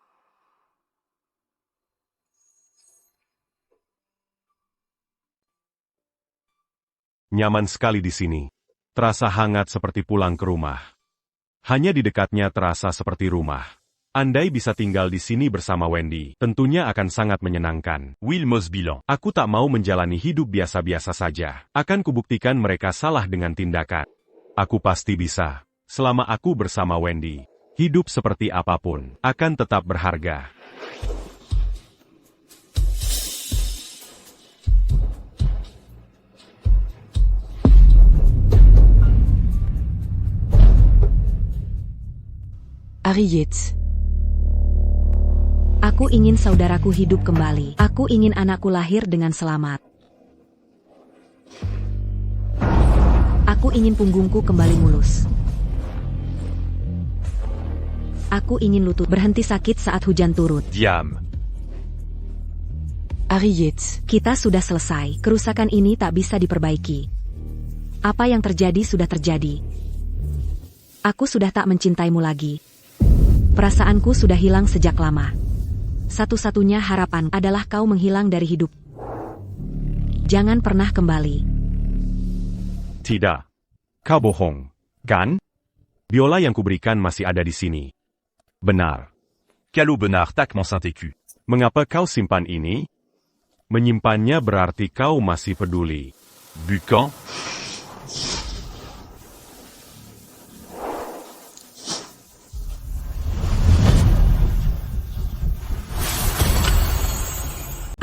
Nyaman sekali di sini. Terasa hangat seperti pulang ke rumah. Hanya di dekatnya terasa seperti rumah. Andai bisa tinggal di sini bersama Wendy, tentunya akan sangat menyenangkan. Will Mosbilan. Aku tak mau menjalani hidup biasa-biasa saja. Akan kubuktikan mereka salah dengan tindakan. Aku pasti bisa. Selama aku bersama Wendy, hidup seperti apapun akan tetap berharga. Harry Yates. Aku ingin saudaraku hidup kembali. Aku ingin anakku lahir dengan selamat. Aku ingin punggungku kembali mulus. Aku ingin lutut berhenti sakit saat hujan turun. Diam. Harry Yates. Kita sudah selesai. Kerusakan ini tak bisa diperbaiki. Apa yang terjadi sudah terjadi. Aku sudah tak mencintaimu lagi. Perasaanku sudah hilang sejak lama. Satu-satunya harapan adalah kau menghilang dari hidup. Jangan pernah kembali. Tidak. Kau bohong, kan? Biola yang kuberikan masih ada di sini. Benar. Callot Benard tac mon Saint-Écu. Mengapa kau simpan ini? Menyimpannya berarti kau masih peduli. Bucan.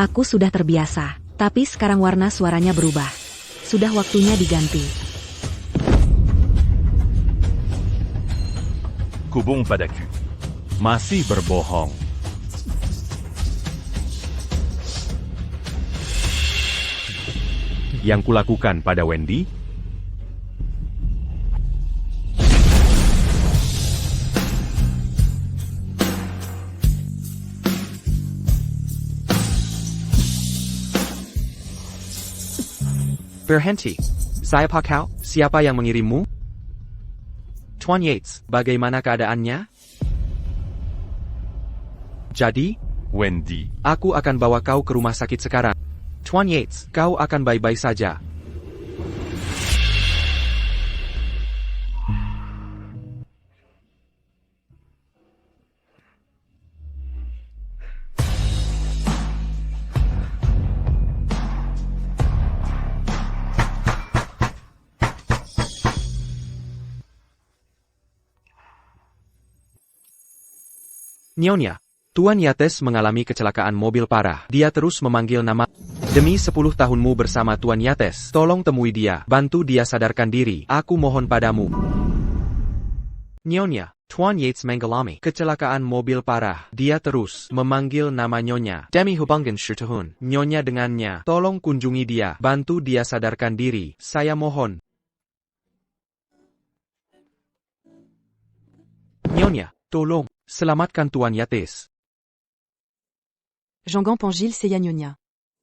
Aku sudah terbiasa, tapi sekarang warna suaranya berubah. Sudah waktunya diganti. Cobon Padacu. Masih berbohong. Yang kulakukan pada Wendy? Berhenti. Saya Pak Kau, siapa yang mengirimmu? Tuan Yates, bagaimana keadaannya? Jadi, Wendy. aku akan bawa kau ke rumah sakit sekarang. Tuan Yates, kau akan baik-baik saja. Nyonya, Tuan Yates mengalami kecelakaan mobil parah. Dia terus memanggil nama. Demi 10 tahunmu bersama Tuan Yates, tolong temui dia, bantu dia sadarkan diri. Aku mohon padamu. Nyonya, Tuan Yates mengalami kecelakaan mobil parah. Dia terus memanggil nama Nyonya. Demi hubungan syutuhun. Nyonya dengannya, tolong kunjungi dia, bantu dia sadarkan diri. Saya mohon. Nyonya, tolong. Selamatkan Tuan Yates. Jean Pangil Seya Nyonya.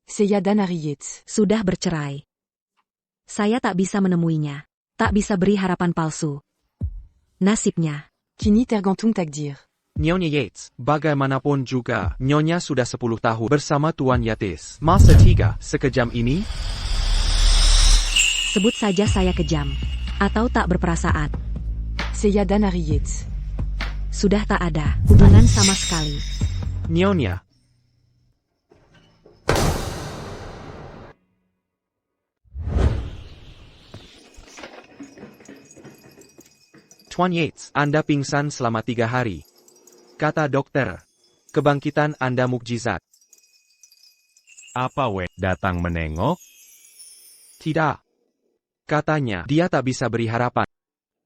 Seya Danari Yates. Sudah bercerai. Saya tak bisa menemuinya. Tak bisa beri harapan palsu. Nasibnya. Kini tergantung takdir. Nyonya Yates, bagaimanapun juga, Nyonya sudah 10 tahun bersama Tuan Yates. Masa 3, sekejam ini? Sebut saja saya kejam. Atau tak berperasaan. Seya Danari Yates. Sudah tak ada hubungan sama sekali. Nyonya. Tuan Yates, Anda pingsan selama 3 hari. Kata dokter. Kebangkitan Anda mukjizat. Apa datang menengok? Tidak. Katanya, dia tak bisa beri harapan.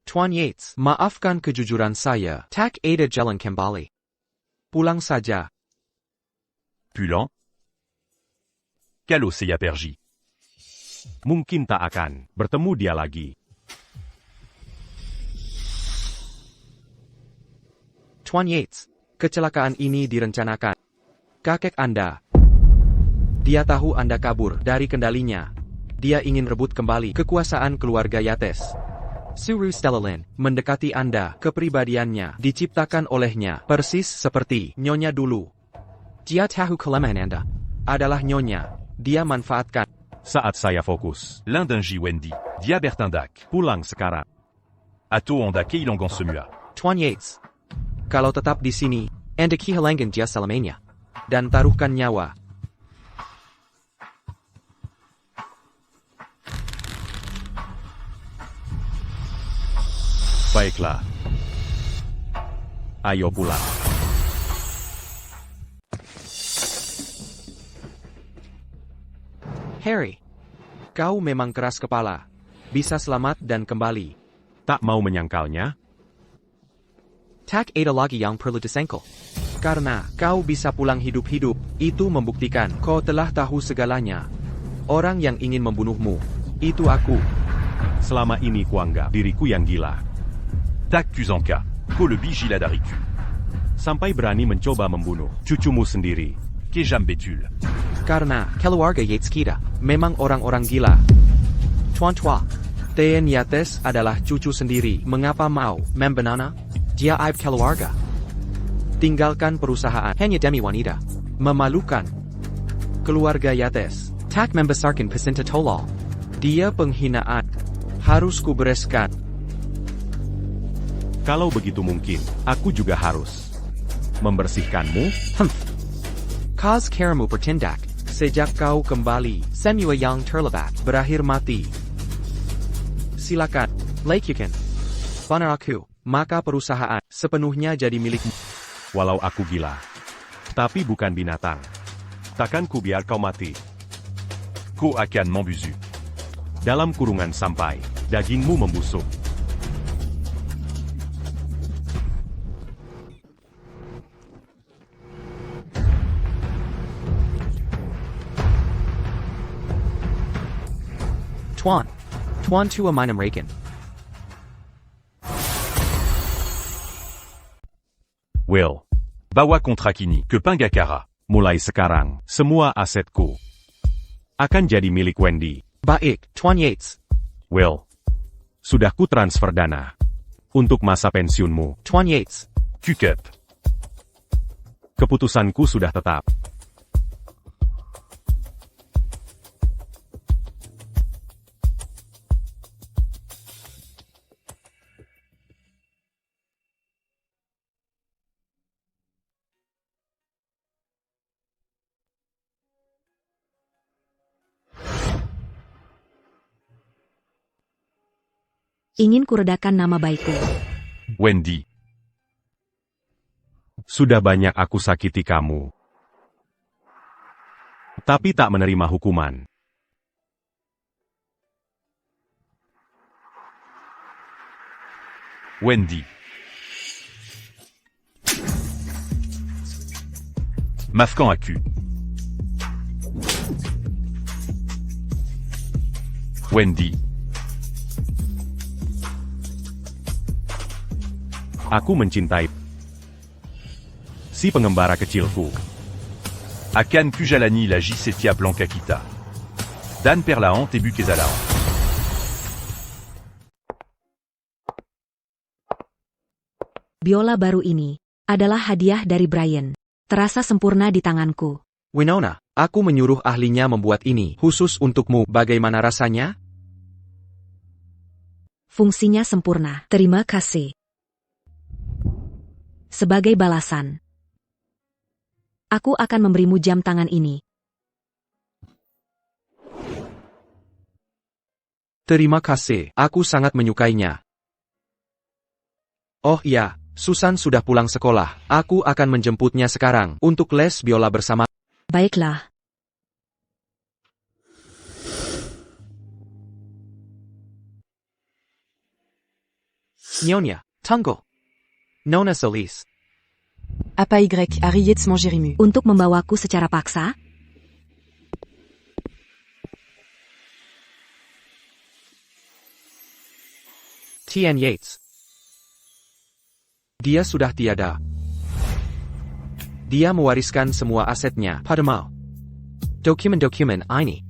Tuan Yates, maafkan kejujuran saya. Tak ada jalan kembali. Pulang saja. Pulant. Callot Seya Pergy. Mungkin tak akan bertemu dia lagi. Tuan Yates, kecelakaan ini direncanakan. Kakek Anda. Dia tahu Anda kabur dari kendalinya. Dia ingin rebut kembali kekuasaan keluarga Yates. Suru Stellalin, mendekati Anda, kepribadiannya diciptakan olehnya, persis seperti Nyonya dulu. Dia tahu kelemahan Anda adalah Nyonya. Dia manfaatkan. Saat saya fokus. Lindingi Wendy. Dia Bertindac. Pulang sekarang. Ato Ondake Ilongan Semua. Tuan Yates, kalau tetap di sini, Anda kehilangan dia selamanya. Dan taruhkan nyawa. Baiklah. Ayo pulang. Harry, kau memang keras kepala. Bisa selamat dan kembali. Tak mau menyangkalnya? Tak ada lagi yang perlu disangkal. Karena kau bisa pulang hidup-hidup, itu membuktikan kau telah tahu segalanya. Orang yang ingin membunuhmu, itu aku. Selama ini kuanggap diriku yang gila. Tac Kuzanka. Kolobi Giladariku. Sampai berani mencoba membunuh cucumu sendiri. Kejam Betul. Karena keluarga Yates kita memang orang-orang gila. Tuan-tuan, Tuan Yates adalah cucu sendiri. Mengapa mau membanana? Dia aib keluarga. Tinggalkan perusahaan hanya demi wanita. Memalukan. Keluarga Yates. Tak membesarkan pecinta tolol. Dia penghinaan. Harus kubereskan. Kalau begitu mungkin, aku juga harus membersihkanmu. Kaz karamu bertindak. Sejak kau kembali, semua yang terlibat berakhir mati. Silakan, lakukan. Benar aku, maka perusahaan sepenuhnya jadi milikmu. Walau aku gila, tapi bukan binatang. Takkan ku biar kau mati. Ko akan membusu. Dalam kurungan sampai dagingmu membusuk. Tuan tua minum raken. Will, Bawa kontrak ini ke Panggakara. mulai sekarang, semua asetku akan jadi milik Wendy. Baik, Tuan Yates. Will, sudah ku transfer dana untuk masa pensiunmu. Tuan Yates. Kukup. Keputusanku sudah tetap. Ingin kuredakan nama baikku. Wendy. Sudah banyak aku sakiti kamu, tapi tak menerima hukuman. Wendy. Maafkan aku. Wendy. Aku mencintai si pengembara kecilku. Akan kujalani la Gisetia Blanca kita. Dan perlahan tebu kezalaon. Biola baru ini adalah hadiah dari Brian. Terasa sempurna di tanganku. Winona, aku menyuruh ahlinya membuat ini khusus untukmu. Bagaimana rasanya? Fungsinya sempurna. Terima kasih. Sebagai balasan, aku akan memberimu jam tangan ini. Terima kasih, aku sangat menyukainya. Oh iya, Susan sudah pulang sekolah. Aku akan menjemputnya sekarang untuk les biola bersama. Baiklah. Nyonya, tunggu. Nona Solis. Apa Y, Harry Yates Mangerimu. Untuk membawaku secara paksa? Tian Yates. Dia sudah tiada. Dia mewariskan semua asetnya padamu. Dokumen-dokumen ini.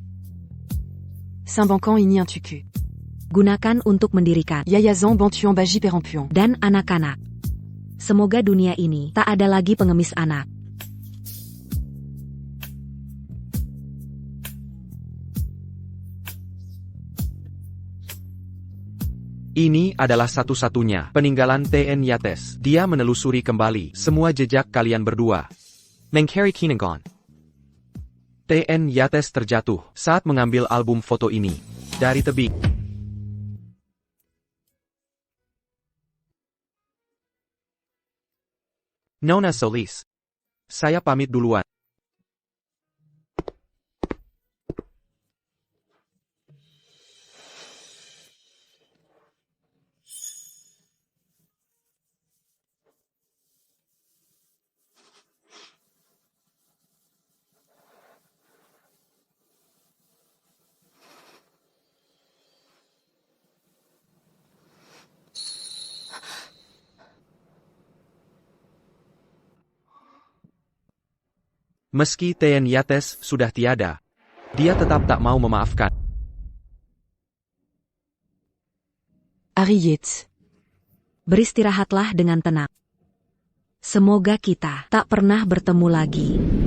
Saint-Bancan ini un tuku. Gunakan untuk mendirikan Yayazan Bantuan Baji Perempuan. dan anak-anak. Semoga dunia ini tak ada lagi pengemis anak. Ini adalah satu-satunya peninggalan TN Yates. Dia menelusuri kembali semua jejak kalian berdua. Mengcari Kinangon. TN Yates terjatuh saat mengambil album foto ini dari tebing. Nona Solis. Saya pamit duluan. Meski TN Yates sudah tiada, dia tetap tak mau memaafkan. Harry Yates. Beristirahatlah dengan tenang. Semoga kita tak pernah bertemu lagi.